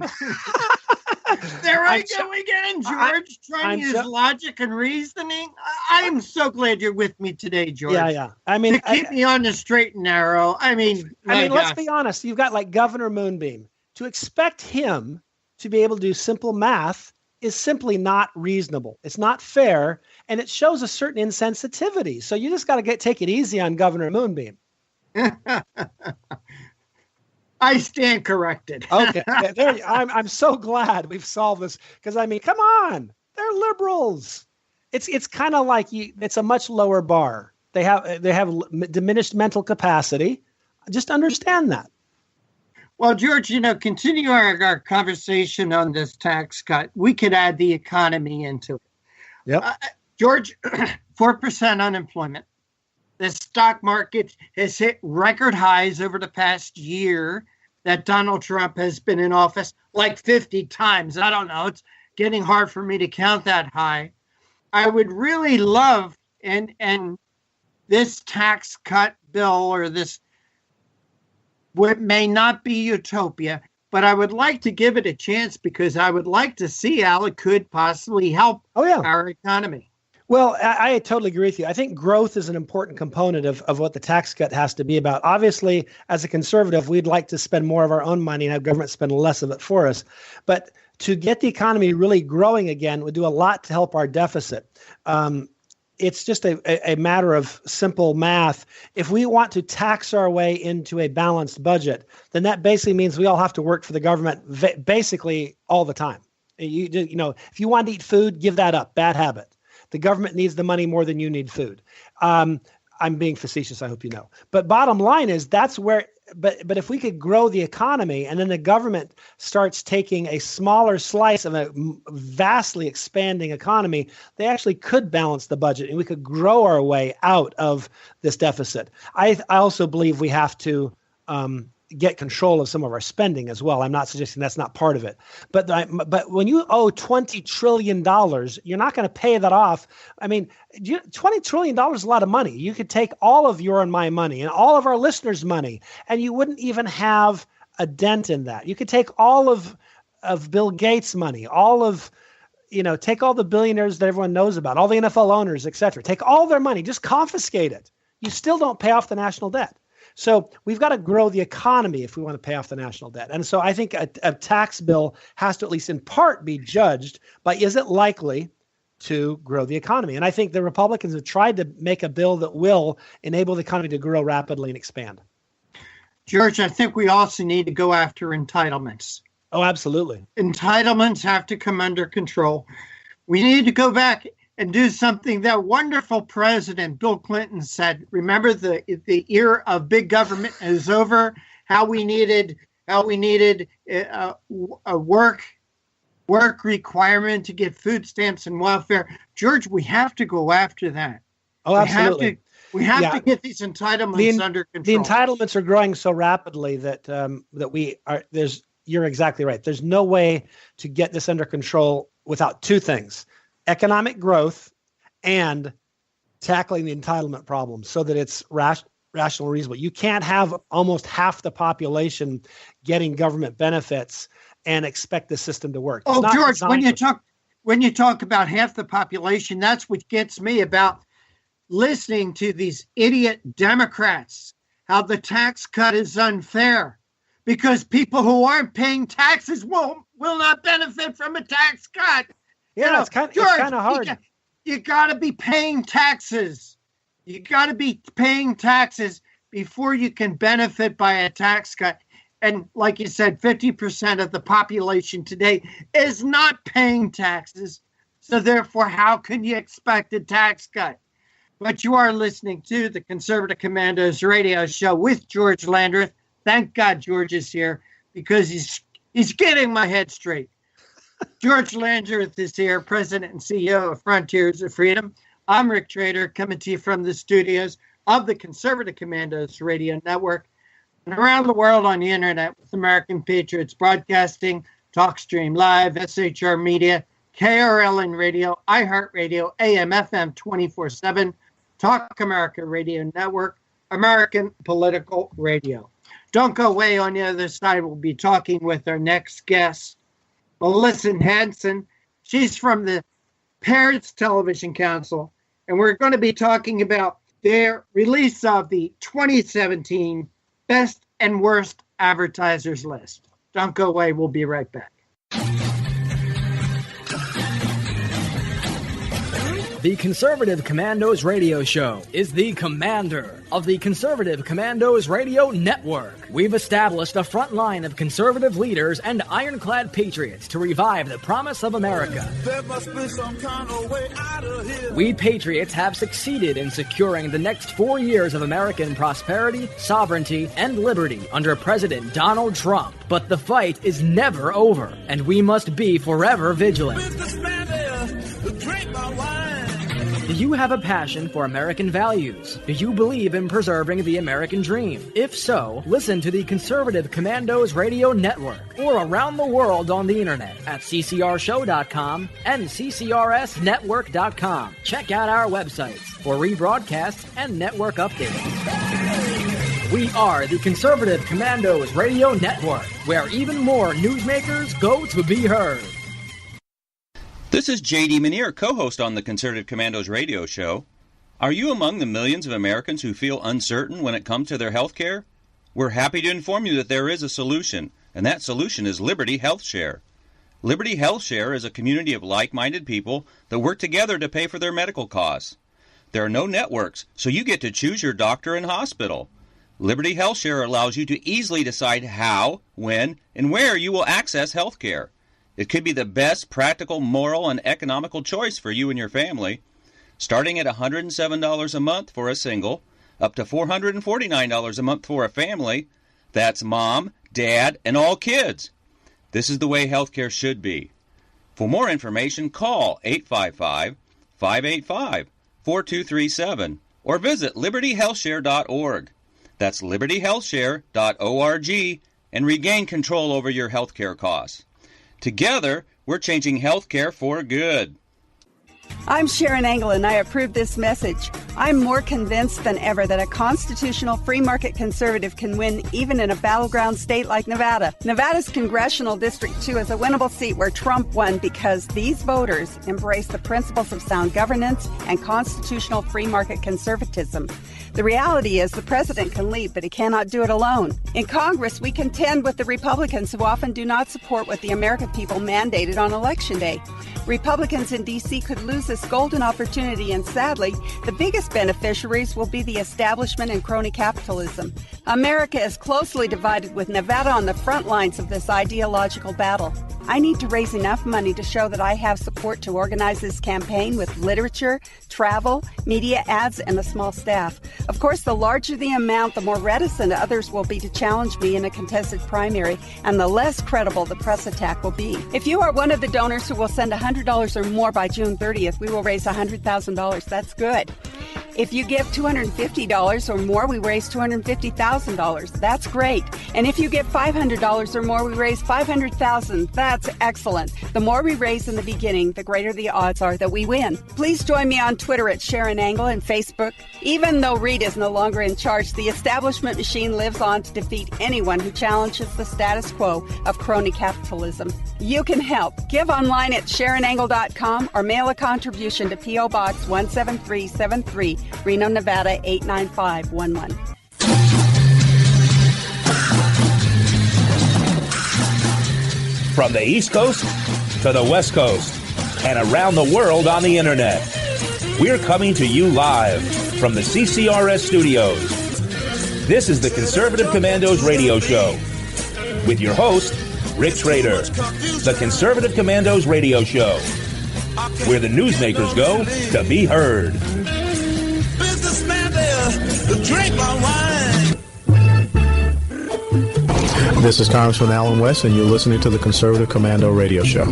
There I go again, George, trying to use logic and reasoning. I'm so glad you're with me today, George. Yeah. I mean, to keep me on the straight and narrow. I mean, let's be honest. You've got like Governor Moonbeam. To expect him to be able to do simple math is simply not reasonable. It's not fair, and it shows a certain insensitivity. So you just got to take it easy on Governor Moonbeam. I stand corrected. Okay, I'm so glad we've solved this because I mean, come on, they're liberals. It's kind of like it's a much lower bar. They have diminished mental capacity. Just understand that. Well, George, continue our conversation on this tax cut. We could add the economy into it. Yep. George, 4% unemployment. The stock market has hit record highs over the past year that Donald Trump has been in office, like 50 times. I don't know. It's getting hard for me to count that high. I would really love, and this tax cut bill or this what may not be utopia, but I would like to give it a chance because I would like to see how it could possibly help our economy. Well, I totally agree with you. I think growth is an important component of what the tax cut has to be about. Obviously, as a conservative, we'd like to spend more of our own money and have government spend less of it for us. But to get the economy really growing again would do a lot to help our deficit. It's just a matter of simple math. If we want to tax our way into a balanced budget, then that basically means we all have to work for the government basically all the time. If you want to eat food, give that up. Bad habit. The government needs the money more than you need food. I'm being facetious, I hope you know. But bottom line is that's where but if we could grow the economy and then the government starts taking a smaller slice of a vastly expanding economy, they actually could balance the budget and we could grow our way out of this deficit. I also believe we have to get control of some of our spending as well. I'm not suggesting that's not part of it. But when you owe $20 trillion, you're not going to pay that off. I mean, $20 trillion is a lot of money. You could take all of your and my money and all of our listeners' money, and you wouldn't even have a dent in that. You could take all of Bill Gates' money, take all the billionaires that everyone knows about, all the NFL owners, et cetera. Take all their money, just confiscate it. You still don't pay off the national debt. So we've got to grow the economy if we want to pay off the national debt. And so I think a tax bill has to at least in part be judged by is it likely to grow the economy? And I think the Republicans have tried to make a bill that will enable the economy to grow rapidly and expand. George, I think we also need to go after entitlements. Oh, absolutely. Entitlements have to come under control. We need to go back and do something that wonderful President Bill Clinton said. Remember the era of big government is over. How we needed a work requirement to get food stamps and welfare. George, we have to go after that. Oh, absolutely. We have to get these entitlements under control. The entitlements are growing so rapidly that we are. You're exactly right. There's no way to get this under control without two things: economic growth and tackling the entitlement problem so that it's rational and reasonable. You can't have almost half the population getting government benefits and expect the system to work. Oh, George, when you talk about half the population, that's what gets me about listening to these idiot Democrats, how the tax cut is unfair because people who aren't paying taxes will not benefit from a tax cut. Yeah, it's kind of hard. You got to be paying taxes. You got to be paying taxes before you can benefit by a tax cut. And like you said, 50% of the population today is not paying taxes. So therefore, how can you expect a tax cut? But you are listening to the Conservative Commandos radio show with George Landreth. Thank God George is here because he's getting my head straight. George Landreth is here, President and CEO of Frontiers of Freedom. I'm Rick Trader, coming to you from the studios of the Conservative Commandos Radio Network and around the world on the internet with American Patriots Broadcasting, TalkStream Live, SHR Media, KRLN Radio, iHeartRadio, AM, FM 24/7, Talk America Radio Network, American Political Radio. Don't go away. On the other side, we'll be talking with our next guest, Melissa Hanson. She's from the Parents Television Council, and we're going to be talking about their release of the 2017 Best and Worst Advertisers List. Don't go away. We'll be right back. The Conservative Commandos Radio Show is the commander of the Conservative Commandos Radio Network. We've established a front line of conservative leaders and ironclad patriots to revive the promise of America. There must be some kind of way out of here. We patriots have succeeded in securing the next 4 years of American prosperity, sovereignty, and liberty under President Donald Trump. But the fight is never over, and we must be forever vigilant. Businessman there, drink my wine. Do you have a passion for American values? Do you believe in preserving the American dream? If so, listen to the Conservative Commandos Radio Network or around the world on the internet at ccrshow.com and ccrsnetwork.com. Check out our websites for rebroadcasts and network updates. We are the Conservative Commandos Radio Network, where even more newsmakers go to be heard. This is J.D. Manier, co-host on the Conservative Commandos radio show. Are you among the millions of Americans who feel uncertain when it comes to their health care? We're happy to inform you that there is a solution, and that solution is Liberty Health Share. Liberty Health Share is a community of like-minded people that work together to pay for their medical costs. There are no networks, so you get to choose your doctor and hospital. Liberty Health Share allows you to easily decide how, when, and where you will access health care. It could be the best practical, moral, and economical choice for you and your family, starting at $107 a month for a single, up to $449 a month for a family. That's mom, dad, and all kids. This is the way healthcare should be. For more information, call 855-585-4237 or visit libertyhealthshare.org. That's libertyhealthshare.org and regain control over your healthcare costs. Together, we're changing healthcare for good. I'm Sharon Engel, and I approve this message. I'm more convinced than ever that a constitutional free market conservative can win even in a battleground state like Nevada. Nevada's Congressional District 2 is a winnable seat where Trump won because these voters embrace the principles of sound governance and constitutional free market conservatism. The reality is the president can lead, but he cannot do it alone. In Congress, we contend with the Republicans who often do not support what the American people mandated on Election Day. Republicans in D.C. could lose this golden opportunity, and sadly, the biggest beneficiaries will be the establishment and crony capitalism. America is closely divided, with Nevada on the front lines of this ideological battle. I need to raise enough money to show that I have support to organize this campaign with literature, travel, media ads, and a small staff. Of course, the larger the amount, the more reticent others will be to challenge me in a contested primary, and the less credible the press attack will be. If you are one of the donors who will send $100 or more by June 30th, we will raise $100,000. That's good. If you give $250 or more, we raise $250,000. That's great. And if you give $500 or more, we raise $500,000. That's excellent. The more we raise in the beginning, the greater the odds are that we win. Please join me on Twitter at Sharon Engel and Facebook. Even though Reed is no longer in charge, the establishment machine lives on to defeat anyone who challenges the status quo of crony capitalism. You can help. Give online at SharonEngel.com or mail a contribution to P.O. Box 17373, Reno, Nevada 89511. From the East Coast to the West Coast and around the world on the internet, we're coming to you live from the CCRS studios. This is the Conservative Commandos radio show with your host, Rick Trader. The Conservative Commandos radio show, where the newsmakers go to be heard. Businessman there, drink my wine. This is Congressman Alan West, and you're listening to the Conservative Commando radio show.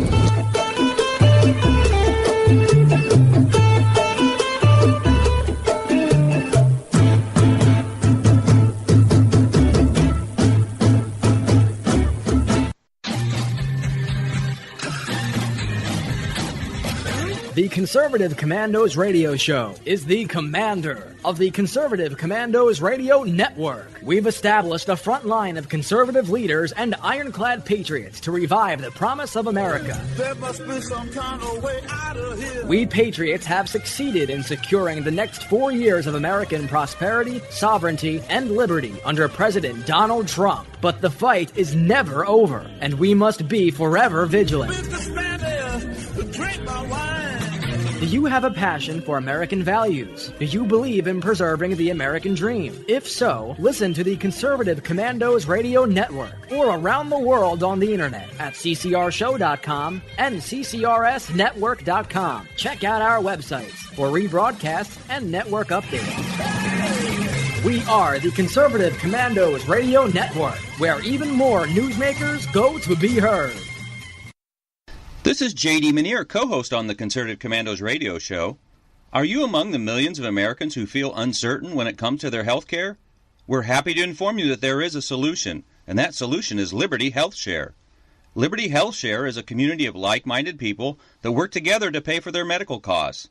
Conservative Commandos radio show is the commander of the Conservative Commandos radio network. We've established a front line of conservative leaders and ironclad patriots to revive the promise of America. There must be some kind of way out of here. We patriots have succeeded in securing the next 4 years of American prosperity, sovereignty, and liberty under President Donald Trump. But the fight is never over, and we must be forever vigilant. Do you have a passion for American values? Do you believe in preserving the American dream? If so, listen to the Conservative Commandos Radio Network or around the world on the internet at ccrshow.com and ccrsnetwork.com. Check out our websites for rebroadcasts and network updates. We are the Conservative Commandos Radio Network, where even more newsmakers go to be heard. This is J.D. Manier, co-host on the Conservative Commandos radio show. Are you among the millions of Americans who feel uncertain when it comes to their health care? We're happy to inform you that there is a solution, and that solution is Liberty Health Share. Liberty Health Share is a community of like-minded people that work together to pay for their medical costs.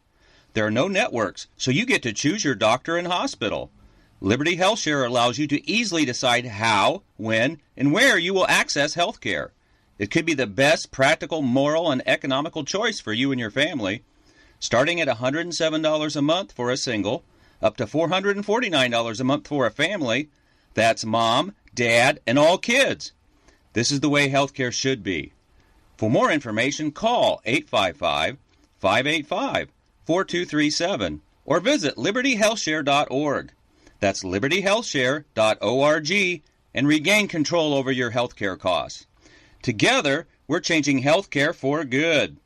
There are no networks, so you get to choose your doctor and hospital. Liberty Health Share allows you to easily decide how, when, and where you will access health care. It could be the best practical, moral, and economical choice for you and your family, starting at $107 a month for a single, up to $449 a month for a family. That's mom, dad, and all kids. This is the way healthcare should be. For more information, call 855-585-4237 or visit libertyhealthshare.org. That's libertyhealthshare.org and regain control over your healthcare costs. Together, we're changing healthcare for good.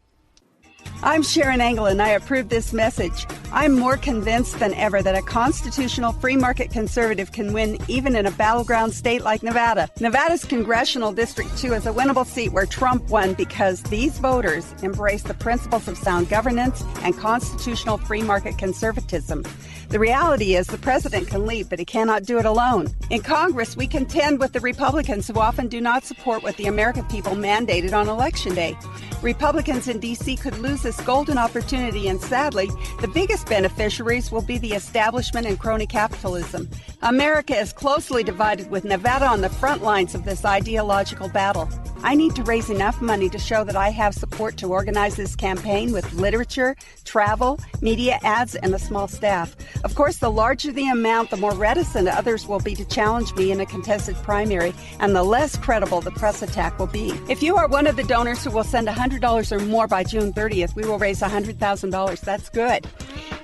I'm Sharon Angle, and I approve this message. I'm more convinced than ever that a constitutional free market conservative can win even in a battleground state like Nevada. Nevada's Congressional District 2 is a winnable seat where Trump won because these voters embrace the principles of sound governance and constitutional free market conservatism. The reality is the president can lead, but he cannot do it alone. In Congress, we contend with the Republicans who often do not support what the American people mandated on Election Day. Republicans in D.C. could lose this golden opportunity, and sadly, the biggest beneficiaries will be the establishment and crony capitalism. America is closely divided, with Nevada on the front lines of this ideological battle. I need to raise enough money to show that I have support to organize this campaign with literature, travel, media ads, and a small staff. Of course, the larger the amount, the more reticent others will be to challenge me in a contested primary, and the less credible the press attack will be. If you are one of the donors who will send $100 or more by June 30th, we will raise $100,000. That's good.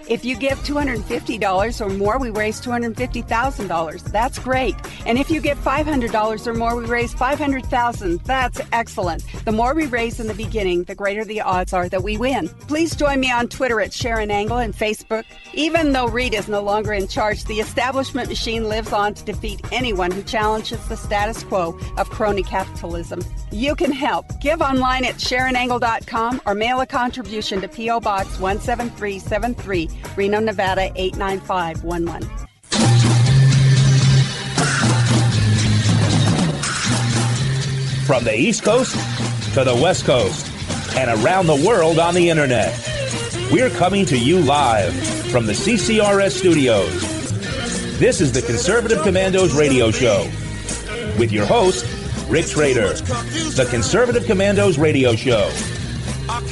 If you give $250 or more, we raise $250,000. That's great. And if you give $500 or more, we raise $500,000. That's excellent. The more we raise in the beginning, the greater the odds are that we win. Please join me on Twitter at Sharon Angle and Facebook. Even though Reed is no longer in charge, the establishment machine lives on to defeat anyone who challenges the status quo of crony capitalism. You can help. Give online at SharonAngle.com or mail a contribution to P.O. Box 17373, Reno, Nevada 89511. From the East Coast to the West Coast and around the world on the internet, we're coming to you live from the CCRS studios. This is the Conservative Commandos radio show with your host, Rick Trader. The Conservative Commandos radio show,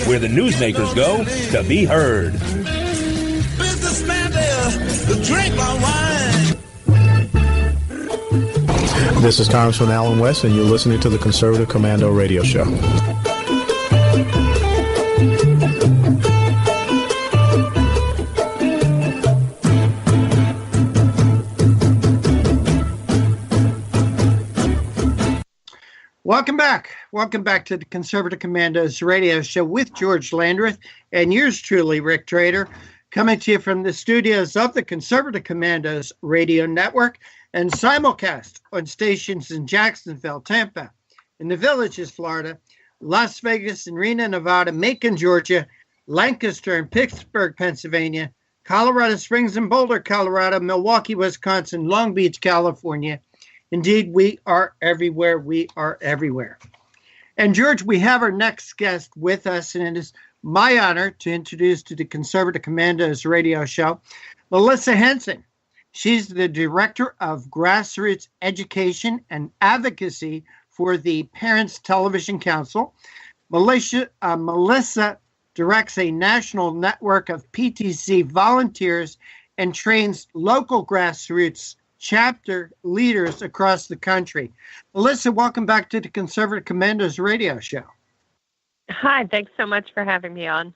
where the newsmakers go to be heard. Businessman there, drink my wine. This is Congressman Alan West, and you're listening to the Conservative Commando radio show. Welcome back. Welcome back to the Conservative Commandos radio show with George Landreth and yours truly, Rick Trader, coming to you from the studios of the Conservative Commandos radio network and simulcast on stations in Jacksonville, Tampa, in the Villages, Florida, Las Vegas and Reno, Nevada, Macon, Georgia, Lancaster and Pittsburgh, Pennsylvania, Colorado Springs and Boulder, Colorado, Milwaukee, Wisconsin, Long Beach, California. Indeed, we are everywhere. We are everywhere. And George, we have our next guest with us, and it is my honor to introduce to the Conservative Commandos radio show Melissa Henson. She's the Director of Grassroots Education and Advocacy for the Parents Television Council. Melissa directs a national network of PTC volunteers and trains local grassroots chapter leaders across the country. Melissa, welcome back to the Conservative Commandos radio show. Hi, thanks so much for having me on.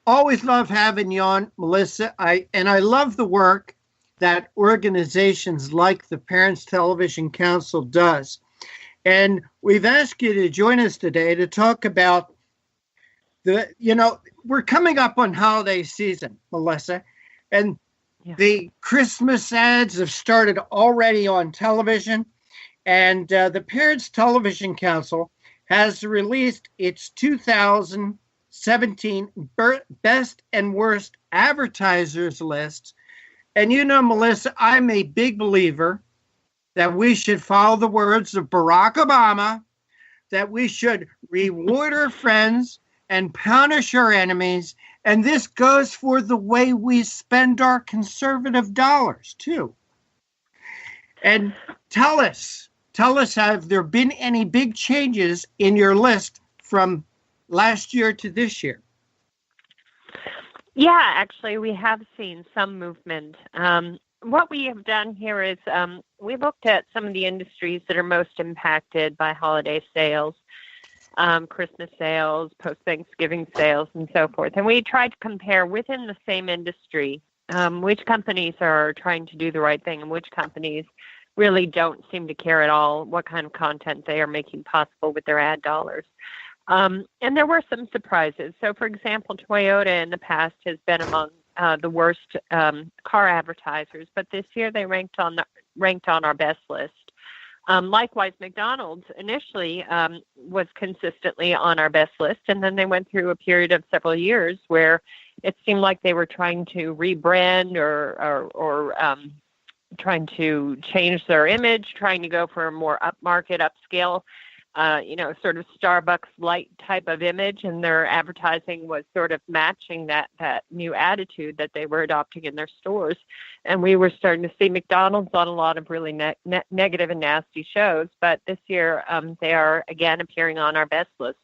Always love having you on, Melissa. I love the work that organizations like the Parents Television Council does. And we've asked you to join us today to talk about we're coming up on holiday season, Melissa, and the Christmas ads have started already on television, and the Parents Television Council has released its 2017 Best and Worst Advertisers list. And Melissa, I'm a big believer that we should follow the words of Barack Obama, that we should reward our friends and punish our enemies. And this goes for the way we spend our conservative dollars, too. And tell us, have there been any big changes in your list from last year to this year? Yeah, actually, we have seen some movement. What we have done here is we looked at some of the industries that are most impacted by holiday sales. Christmas sales, post-Thanksgiving sales, and so forth. And we tried to compare within the same industry which companies are trying to do the right thing and which companies really don't seem to care at all what kind of content they are making possible with their ad dollars. And there were some surprises. So, for example, Toyota in the past has been among the worst car advertisers, but this year they ranked on our best list. Likewise, McDonald's initially was consistently on our best list, and then they went through a period of several years where it seemed like they were trying to rebrand or trying to change their image, trying to go for a more upmarket, upscale, sort of Starbucks light type of image, and their advertising was sort of matching that new attitude that they were adopting in their stores. And we were starting to see McDonald's on a lot of really negative and nasty shows, but this year they are again appearing on our best list.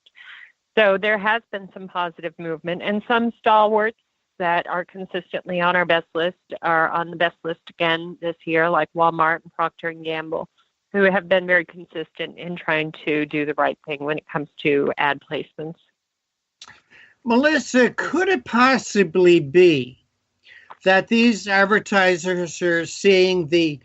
So there has been some positive movement, and some stalwarts that are consistently on our best list are on the best list again this year, like Walmart and Procter & Gamble, who have been very consistent in trying to do the right thing when it comes to ad placements. Melissa, could it possibly be that these advertisers are seeing the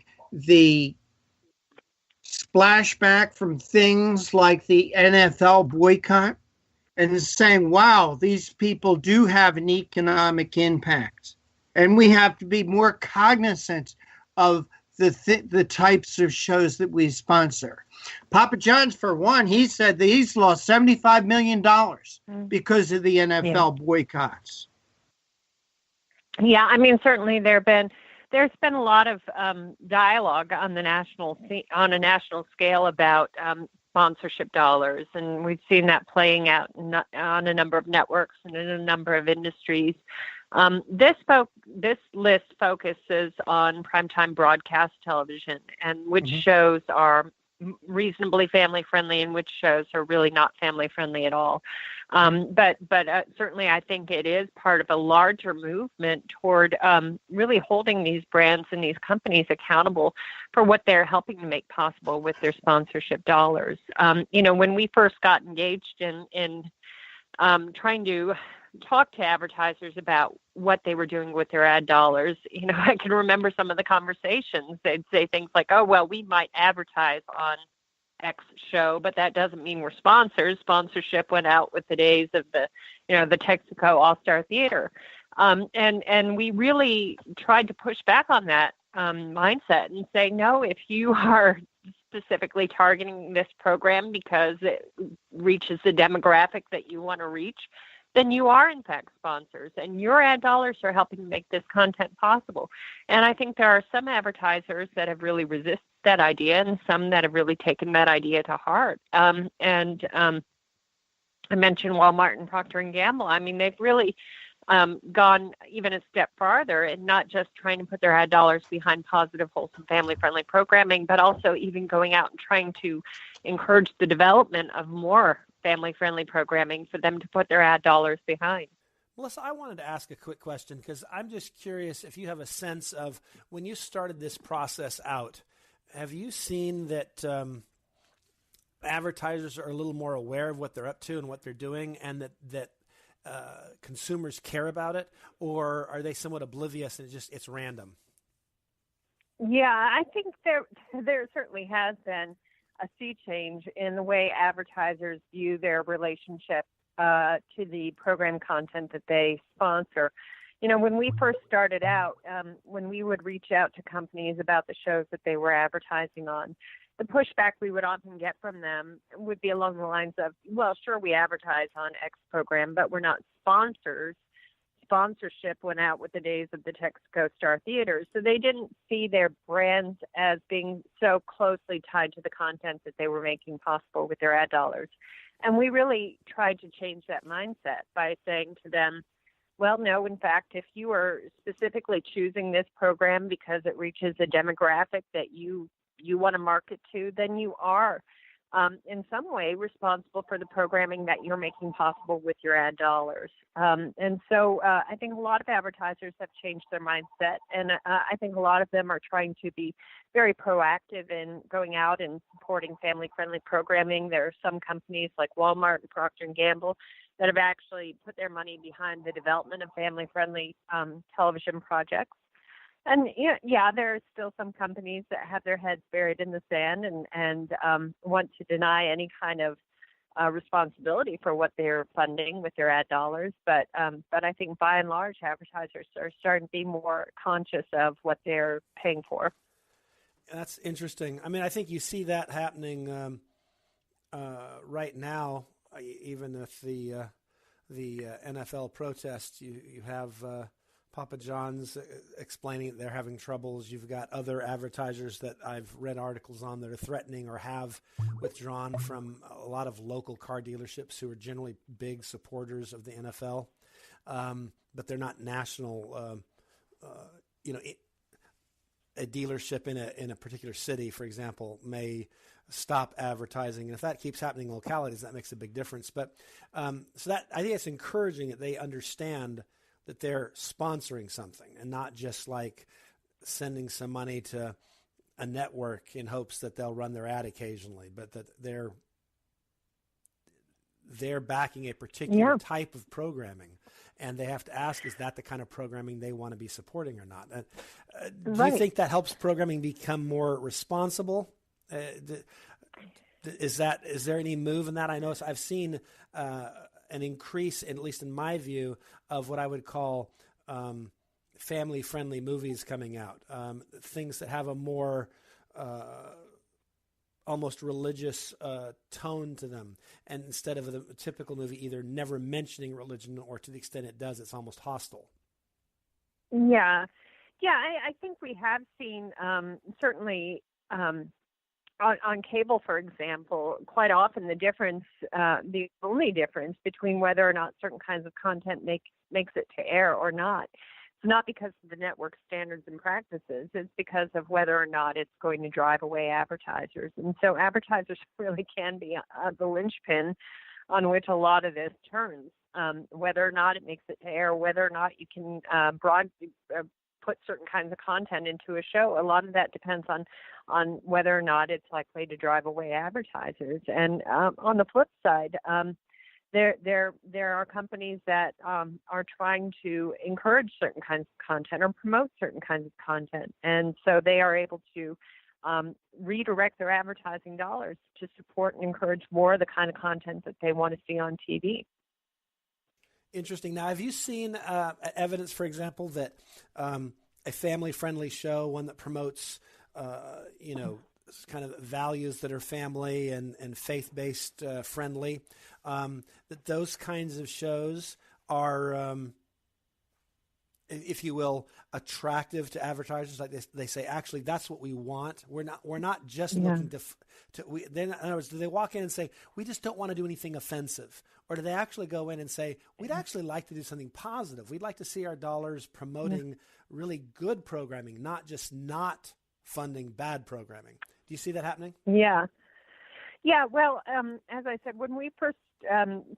splashback from things like the NFL boycott and saying, wow, these people do have an economic impact, and we have to be more cognizant of the types of shows that we sponsor? Papa John's, for one, he said that he's lost $75 million because of the NFL boycotts. Yeah, I mean, certainly there's been a lot of dialogue on a national scale about sponsorship dollars, and we've seen that playing out on a number of networks and in a number of industries. This list focuses on primetime broadcast television and which shows are reasonably family friendly and which shows are really not family friendly at all. But certainly I think it is part of a larger movement toward really holding these brands and these companies accountable for what they're helping to make possible with their sponsorship dollars. When we first got engaged in trying to talk to advertisers about what they were doing with their ad dollars, I can remember some of the conversations. They'd say things like, oh, well, we might advertise on X show, but that doesn't mean we're sponsors. Sponsorship went out with the days of the Texaco All-Star Theater. And we really tried to push back on that mindset and say, no, if you are specifically targeting this program because it reaches the demographic that you want to reach, then you are in fact sponsors, and your ad dollars are helping make this content possible. And I think there are some advertisers that have really resisted that idea, and some that have really taken that idea to heart. I mentioned Walmart and Procter & Gamble. I mean, they've really gone even a step farther and not just trying to put their ad dollars behind positive, wholesome, family-friendly programming, but also even going out and trying to encourage the development of more family-friendly programming for them to put their ad dollars behind. Melissa, I wanted to ask a quick question because I'm just curious if you have a sense of when you started this process out, have you seen that advertisers are a little more aware of what they're up to and what they're doing, and that consumers care about it, or are they somewhat oblivious and it's random? Yeah, I think there certainly has been a sea change in the way advertisers view their relationship to the program content that they sponsor. You know, when we first started out, when we would reach out to companies about the shows that they were advertising on, the pushback we would often get from them would be along the lines of, well, sure, we advertise on X program, but we're not sponsors. Sponsorship went out with the days of the Texaco Star Theaters. So they didn't see their brands as being so closely tied to the content that they were making possible with their ad dollars. And we really tried to change that mindset by saying to them, well, no, in fact, if you are specifically choosing this program because it reaches a demographic that you want to market to, then you are in some way responsible for the programming that you're making possible with your ad dollars. And so I think a lot of advertisers have changed their mindset, and I think a lot of them are trying to be very proactive in going out and supporting family-friendly programming. There are some companies like Walmart and Procter & Gamble that have actually put their money behind the development of family-friendly television projects. And yeah, there are still some companies that have their heads buried in the sand and want to deny any kind of responsibility for what they're funding with their ad dollars. But I think by and large, advertisers are starting to be more conscious of what they're paying for. That's interesting. I mean, I think you see that happening right now, even with the NFL protests. You have Papa John's explaining that they're having troubles. You've got other advertisers that I've read articles on that are threatening or have withdrawn from a lot of local car dealerships who are generally big supporters of the NFL, but they're not national. A dealership in a particular city, for example, may stop advertising, and if that keeps happening in localities, that makes a big difference. But so that I think it's encouraging that they understand that they're sponsoring something and not just like sending some money to a network in hopes that they'll run their ad occasionally, but that they're backing a particular type of programming, and they have to ask, is that the kind of programming they want to be supporting or not? Do you think that helps programming become more responsible? Is there any move in that? I know I've seen an increase, at least in my view, of what I would call family-friendly movies coming out, things that have a more almost religious tone to them, and instead of a typical movie either never mentioning religion or to the extent it does, it's almost hostile. Yeah, I think we have seen certainly on cable, for example, quite often the only difference between whether or not certain kinds of content makes it to air or not, it's not because of the network standards and practices. It's because of whether or not it's going to drive away advertisers. And so advertisers really can be the linchpin on which a lot of this turns, whether or not it makes it to air, whether or not you can put certain kinds of content into a show. A lot of that depends on whether or not it's likely to drive away advertisers. And on the flip side, there are companies that are trying to encourage certain kinds of content or promote certain kinds of content, and so they are able to redirect their advertising dollars to support and encourage more of the kind of content that they want to see on TV. Interesting. Now, have you seen evidence, for example, that a family-friendly show, one that promotes, kind of values that are family and faith-based friendly, that those kinds of shows are, if you will, attractive to advertisers? Like they say, actually, that's what we want. We're not just looking to. In other words, do they walk in and say, we just don't want to do anything offensive, Or do they actually go in and say, we'd actually like to do something positive? We'd like to see our dollars promoting really good programming, not just not funding bad programming. Do you see that happening? Yeah. Yeah, well, as I said, when we first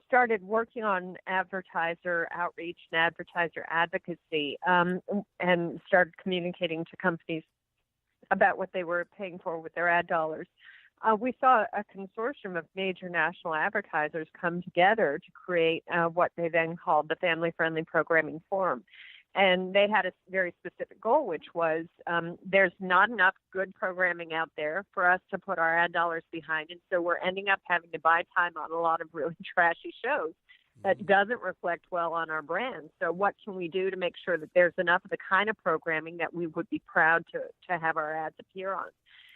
started working on advertiser outreach and advertiser advocacy and started communicating to companies about what they were paying for with their ad dollars, we saw a consortium of major national advertisers come together to create what they then called the Family Friendly Programming Forum. And they had a very specific goal, which was there's not enough good programming out there for us to put our ad dollars behind. And so we're ending up having to buy time on a lot of really trashy shows that doesn't reflect well on our brand. So what can we do to make sure that there's enough of the kind of programming that we would be proud to have our ads appear on?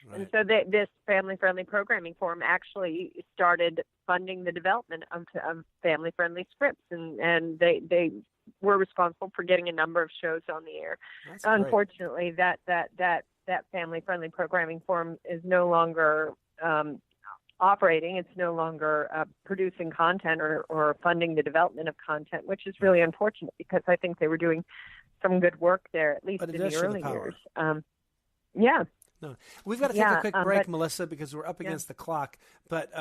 Right. And so this family-friendly programming forum actually started funding the development of family-friendly scripts, and they were responsible for getting a number of shows on the air. Unfortunately, that family-friendly programming forum is no longer operating. It's no longer producing content or funding the development of content, which is really unfortunate because I think they were doing some good work there, at least in the early years. Yeah. No, we've got to take a quick break, Melissa, because we're up against the clock. But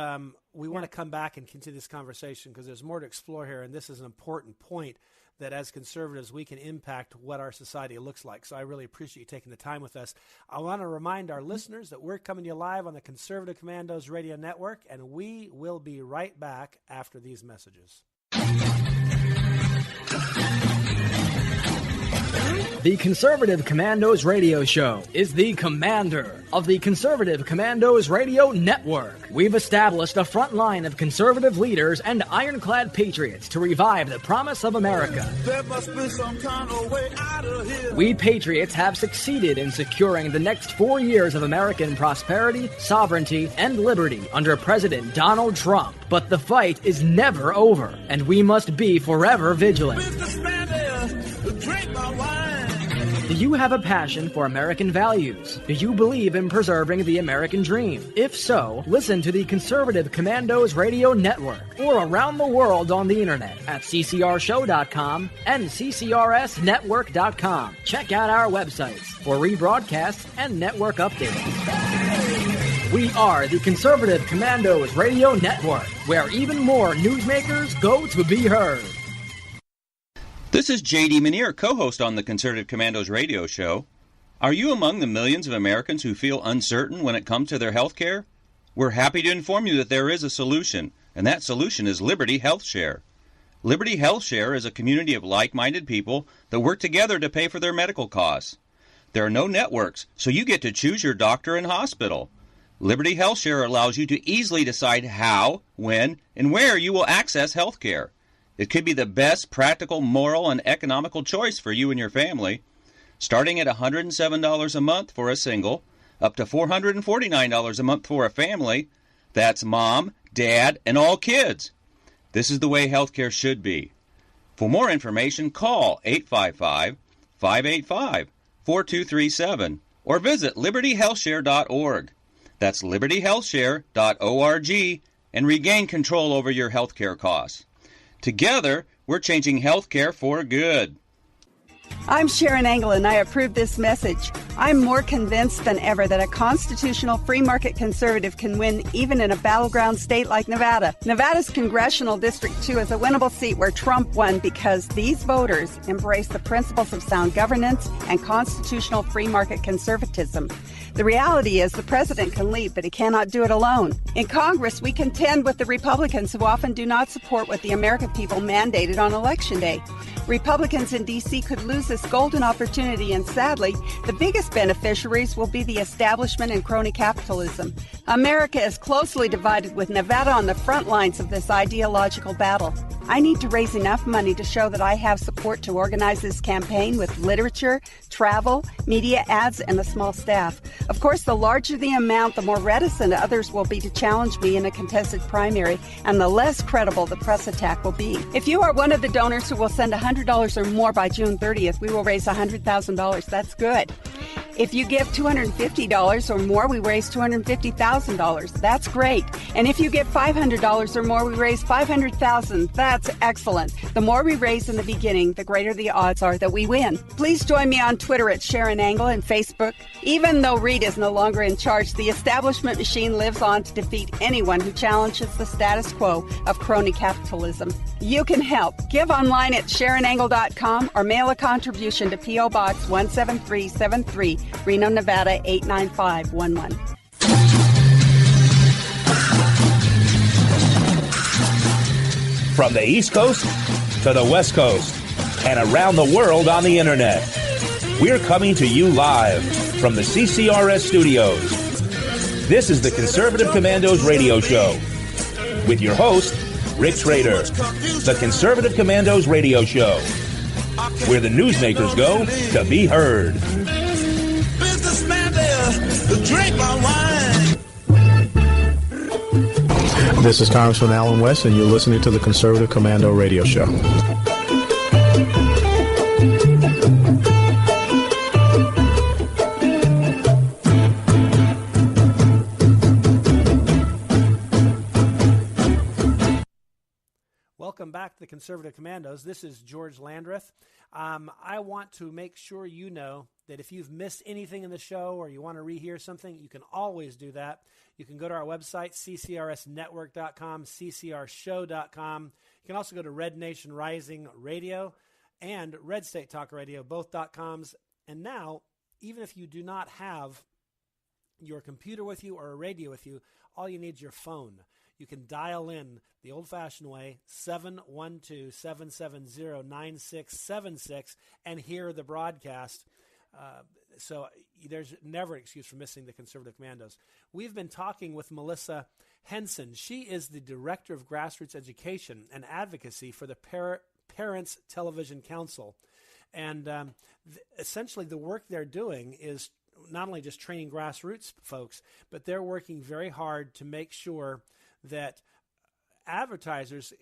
we want to come back and continue this conversation because there's more to explore here, and this is an important point that as conservatives we can impact what our society looks like. So I really appreciate you taking the time with us. I want to remind our listeners that we're coming to you live on the Conservative Commandos Radio Network, and we will be right back after these messages. The Conservative Commandos Radio Show is the commander of the Conservative Commandos Radio Network. We've established a front line of conservative leaders and ironclad patriots to revive the promise of America. There must be some kind of way out of here. We patriots have succeeded in securing the next 4 years of American prosperity, sovereignty, and liberty under President Donald Trump. But the fight is never over, and we must be forever vigilant. Drink my wine. Do you have a passion for American values? Do you believe in preserving the American dream? If so, listen to the Conservative Commandos Radio Network or around the world on the internet at ccrshow.com and ccrsnetwork.com. Check out our websites for rebroadcasts and network updates. We are the Conservative Commandos Radio Network, where even more newsmakers go to be heard. This is J.D. Manier, co-host on the Conservative Commandos radio show. Are you among the millions of Americans who feel uncertain when it comes to their health care? We're happy to inform you that there is a solution, and that solution is Liberty Health Share. Liberty Health Share is a community of like-minded people that work together to pay for their medical costs. There are no networks, so you get to choose your doctor and hospital. Liberty Health Share allows you to easily decide how, when, and where you will access health care. It could be the best practical, moral, and economical choice for you and your family, starting at $107 a month for a single, up to $449 a month for a family. That's mom, dad, and all kids. This is the way healthcare should be. For more information, call 855-585-4237 or visit libertyhealthshare.org. That's libertyhealthshare.org and regain control over your healthcare costs. Together, we're changing healthcare for good. I'm Sharon Angle, and I approve this message. I'm more convinced than ever that a constitutional free market conservative can win even in a battleground state like Nevada. Nevada's Congressional District 2 is a winnable seat where Trump won because these voters embrace the principles of sound governance and constitutional free market conservatism. The reality is the president can lead, but he cannot do it alone. In Congress, we contend with the Republicans who often do not support what the American people mandated on Election Day. Republicans in D.C. could lose this golden opportunity, and sadly, the biggest beneficiaries will be the establishment and crony capitalism. America is closely divided, with Nevada on the front lines of this ideological battle. I need to raise enough money to show that I have support to organize this campaign with literature, travel, media ads, and a small staff. Of course, the larger the amount, the more reticent others will be to challenge me in a contested primary, and the less credible the press attack will be. If you are one of the donors who will send $100 or more by June 30th, we will raise $100,000. That's good. If you give $250 or more, we raise $250,000. That's great. And if you give $500 or more, we raise $500,000. That's excellent. The more we raise in the beginning, the greater the odds are that we win. Please join me on Twitter at Sharon Angle and Facebook. Even though Reed is no longer in charge, the establishment machine lives on to defeat anyone who challenges the status quo of crony capitalism. You can help. Give online at SharonAngle.com or mail a contribution to P.O. Box 17373, Reno, Nevada 89511. From the East Coast to the West Coast and around the world on the Internet, we're coming to you live from the CCRS studios. This is the Conservative Commandos radio show with your host, Rick Trader. The Conservative Commandos radio show, where the newsmakers go to be heard. Businessman there, drink my wine. This is Congressman Alan West, and you're listening to the Conservative Commando radio show. Welcome back to the Conservative Commandos. This is George Landreth. I want to make sure you know that if you've missed anything in the show or you want to rehear something, you can always do that. You can go to our website, ccrsnetwork.com, ccrshow.com. You can also go to Red Nation Rising Radio and Red State Talk Radio, both.coms. And now, even if you do not have your computer with you or a radio with you, all you need is your phone. You can dial in the old-fashioned way, 712-770-9676, and hear the broadcast. So there's never an excuse for missing the Conservative Commandos. We've been talking with Melissa Henson. She is the Director of Grassroots Education and Advocacy for the Parents Television Council. And essentially the work they're doing is not only just training grassroots folks, but they're working very hard to make sure that advertisers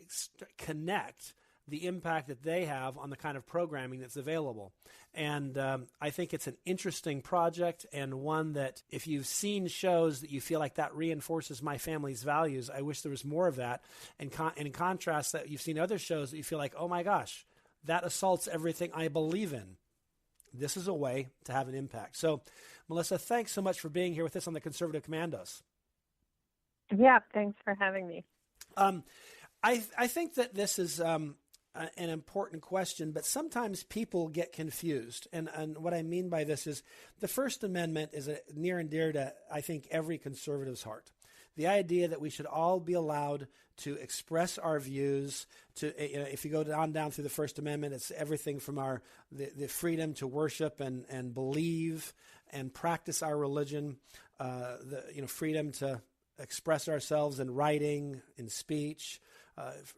connect the impact that they have on the kind of programming that's available. And I think it's an interesting project, and one that if you've seen shows that you feel like that reinforces my family's values, I wish there was more of that. And in contrast, that you've seen other shows that you feel like, oh my gosh, that assaults everything I believe in. This is a way to have an impact. So, Melissa, thanks so much for being here with us on the Conservative Commandos. Yeah, thanks for having me. I think that this is an important question, but sometimes people get confused. And what I mean by this is the First Amendment is near and dear to, I think, every conservative's heart. The idea that we should all be allowed to express our views. If you go down through the First Amendment, it's everything from the freedom to worship and believe and practice our religion, freedom to express ourselves in writing, in speech,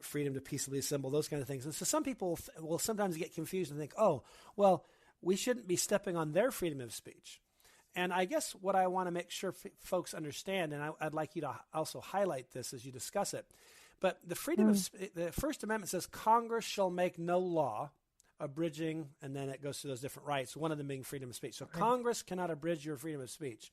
freedom to peaceably assemble, those kind of things. And so some people will sometimes get confused and think, oh, well, we shouldn't be stepping on their freedom of speech. And I guess what I want to make sure folks understand, and I'd like you to also highlight this as you discuss it, but the the First Amendment says Congress shall make no law abridging, and then it goes through those different rights, one of them being freedom of speech. So Congress cannot abridge your freedom of speech.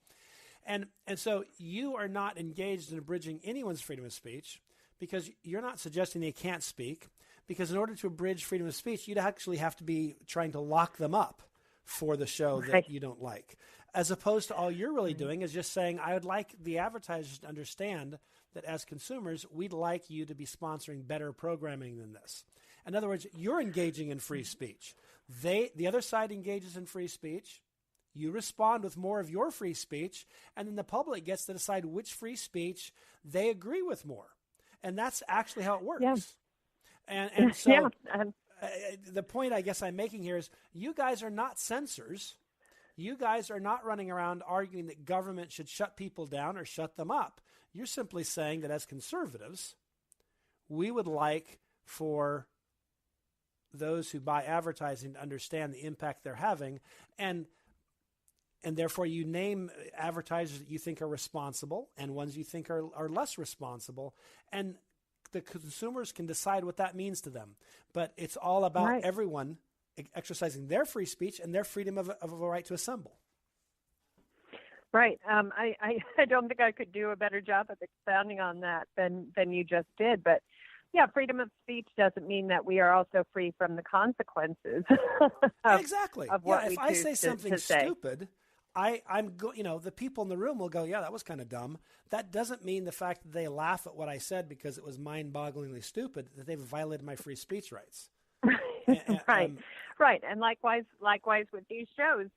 And so you are not engaged in abridging anyone's freedom of speech, because you're not suggesting they can't speak, because in order to abridge freedom of speech, you'd actually have to be trying to lock them up for the show that you don't like, as opposed to all you're really doing is just saying, I would like the advertisers to understand that as consumers, we'd like you to be sponsoring better programming than this. In other words, you're engaging in free speech. The other side engages in free speech. You respond with more of your free speech, and then the public gets to decide which free speech they agree with more. And that's actually how it works. Yeah. And so the point I guess I'm making here is you guys are not censors. You guys are not running around arguing that government should shut people down or shut them up. You're simply saying that as conservatives, we would like for those who buy advertising to understand the impact they're having, and therefore you name advertisers that you think are responsible and ones you think are less responsible, and the consumers can decide what that means to them. But it's all about everyone exercising their free speech and their freedom of a right to assemble. Right. I don't think I could do a better job of expounding on that than you just did. But yeah, freedom of speech doesn't mean that we are also free from the consequences. Exactly. Of what if I say something stupid, the people in the room will go, yeah, that was kind of dumb. That doesn't mean the fact that they laugh at what I said because it was mind-bogglingly stupid that they've violated my free speech rights. Right. Right. And likewise with these shows,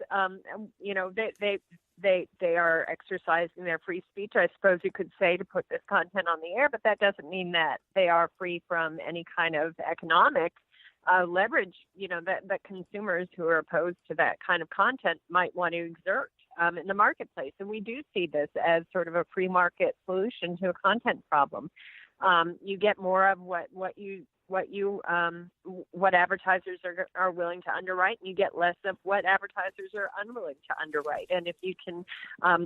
they are exercising their free speech, I suppose you could say, to put this content on the air, but that doesn't mean that they are free from any kind of economic leverage, that consumers who are opposed to that kind of content might want to exert in the marketplace. And we do see this as sort of a free market solution to a content problem. You get more of what advertisers are willing to underwrite, and you get less of what advertisers are unwilling to underwrite. And if you can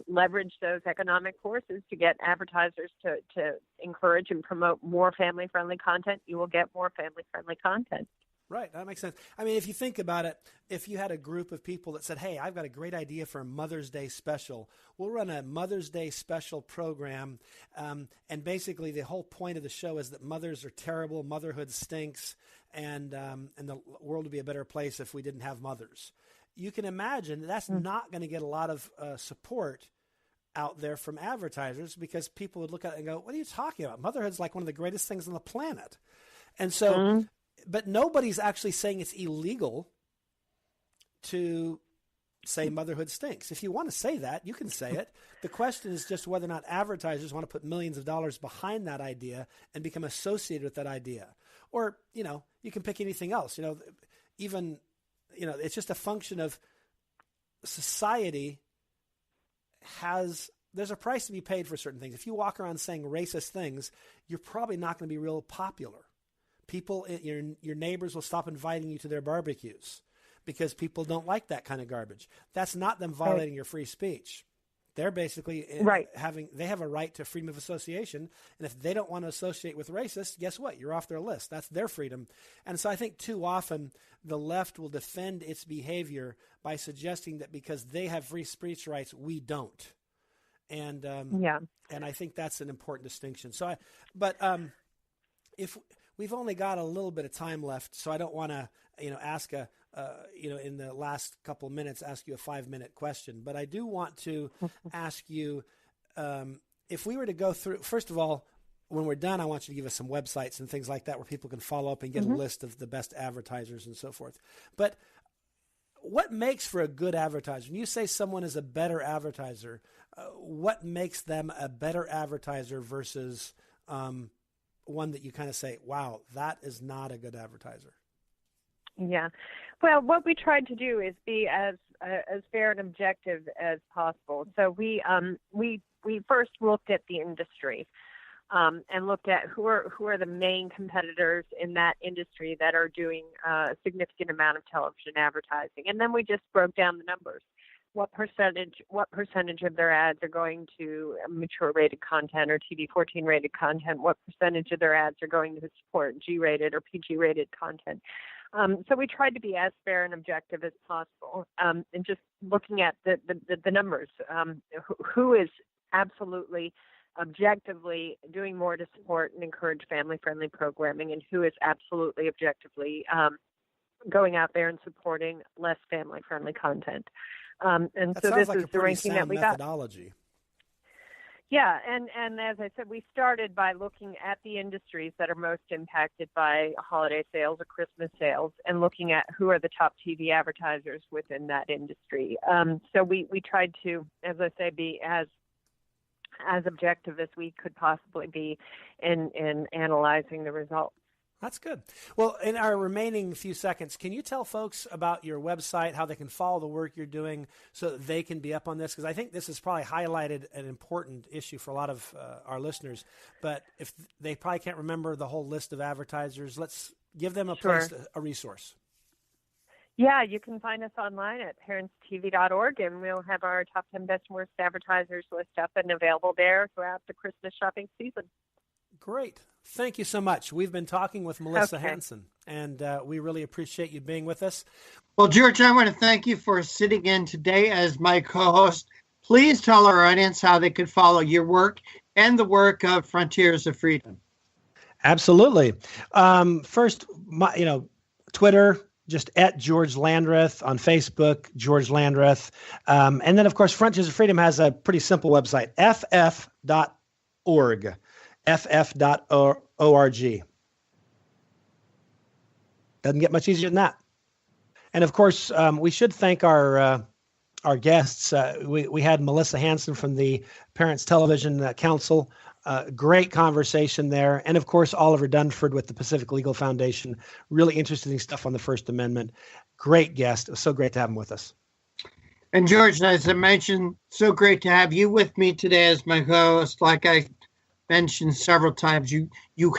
leverage those economic forces to get advertisers to encourage and promote more family-friendly content, you will get more family-friendly content. Right. That makes sense. I mean, if you think about it, if you had a group of people that said, hey, I've got a great idea for a Mother's Day special. We'll run a Mother's Day special program. And basically the whole point of the show is that mothers are terrible, motherhood stinks, and the world would be a better place if we didn't have mothers. You can imagine that's not going to get a lot of support out there from advertisers because people would look at it and go, what are you talking about? Motherhood's like one of the greatest things on the planet. And so... But nobody's actually saying it's illegal to say motherhood stinks. If you want to say that, you can say it. The question is just whether or not advertisers want to put millions of dollars behind that idea and become associated with that idea. Or, you can pick anything else. It's just a function of society there's a price to be paid for certain things. If you walk around saying racist things, you're probably not going to be real popular. People, your neighbors will stop inviting you to their barbecues because people don't like that kind of garbage. That's not them violating your free speech. They're basically they have a right to freedom of association. And if they don't want to associate with racists, guess what? You're off their list. That's their freedom. And so I think too often the left will defend its behavior by suggesting that because they have free speech rights, we don't. And and I think that's an important distinction. So, if we've only got a little bit of time left, so I don't want to, ask in the last couple of minutes, ask you a 5-minute question. But I do want to ask you, if we were to go through, first of all, when we're done, I want you to give us some websites and things like that where people can follow up and get a list of the best advertisers and so forth. But what makes for a good advertiser? When you say someone is a better advertiser, what makes them a better advertiser versus one that you kind of say, wow, that is not a good advertiser? Yeah. Well, what we tried to do is be as fair and objective as possible. So we first looked at the industry and looked at who are the main competitors in that industry that are doing a significant amount of television advertising. And then we just broke down the numbers. What percentage of their ads are going to mature rated content or TV 14 rated content? What percentage of their ads are going to support G rated or PG rated content? So we tried to be as fair and objective as possible, and just looking at the numbers. Who is absolutely objectively doing more to support and encourage family-friendly programming, and who is absolutely objectively going out there and supporting less family-friendly content. And that so sounds this like is a the pretty ranking that sound we got. methodology. Yeah, and as I said, we started by looking at the industries that are most impacted by holiday sales or Christmas sales and looking at who are the top TV advertisers within that industry. So we tried to, as I say, be as objective as we could possibly be in analyzing the results. That's good. Well, in our remaining few seconds, can you tell folks about your website, how they can follow the work you're doing so that they can be up on this? Because I think this has probably highlighted an important issue for a lot of our listeners. But if they probably can't remember the whole list of advertisers, let's give them a place, a resource. Yeah, you can find us online at parentstv.org, and we'll have our top 10 best and worst advertisers list up and available there throughout the Christmas shopping season. Great. Thank you so much. We've been talking with Melissa Hanson, and we really appreciate you being with us. Well, George, I want to thank you for sitting in today as my co-host. please tell our audience how they could follow your work and the work of Frontiers of Freedom. Absolutely. First, Twitter, just at George Landreth, on Facebook, George Landreth. And then, of course, Frontiers of Freedom has a pretty simple website, ff.org, ff.org. Doesn't get much easier than that. And, of course, we should thank our guests. We had Melissa Hanson from the Parents Television Council. Great conversation there. And, of course, Oliver Dunford with the Pacific Legal Foundation. Really interesting stuff on the First Amendment. Great guest. It was so great to have him with us. And, George, as I mentioned, so great to have you with me today as my host. Like I mentioned several times, you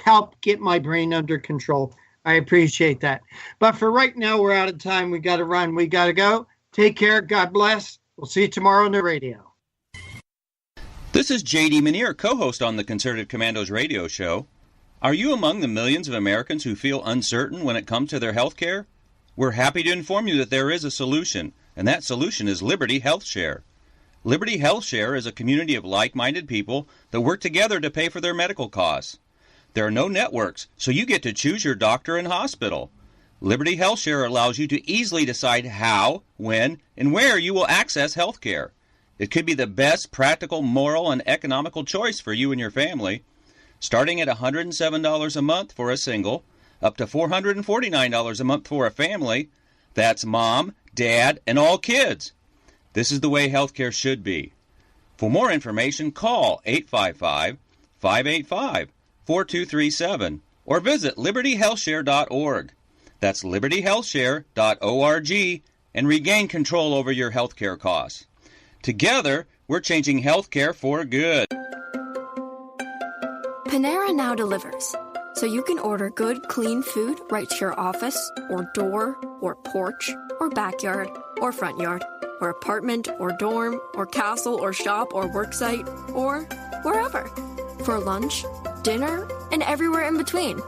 help get my brain under control. I appreciate that. But for right now, we're out of time. We got to run. We got to go. Take care. God bless. We'll see you tomorrow on the radio. This is J.D. Manier, co-host on the Conservative Commandos radio show. Are you among the millions of Americans who feel uncertain when it comes to their health care? We're happy to inform you that there is a solution, and that solution is Liberty Health Share. Liberty Health Share is a community of like-minded people that work together to pay for their medical costs. There are no networks, so you get to choose your doctor and hospital. Liberty Health Share allows you to easily decide how, when, and where you will access health care. It could be the best practical, moral, and economical choice for you and your family. Starting at $107 a month for a single, up to $449 a month for a family. That's mom, dad, and all kids. This is the way healthcare should be. For more information, call 855-585-4237 or visit libertyhealthshare.org. That's libertyhealthshare.org and regain control over your healthcare costs. Together, we're changing healthcare for good. Panera now delivers, so you can order good, clean food right to your office, or door, or porch, or backyard, or front yard, or apartment, or dorm, or castle, or shop, or worksite, or wherever. For lunch, dinner, and everywhere in between.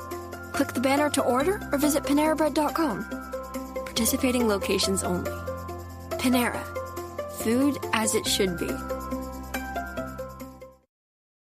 Click the banner to order or visit PaneraBread.com. Participating locations only. Panera. Food as it should be.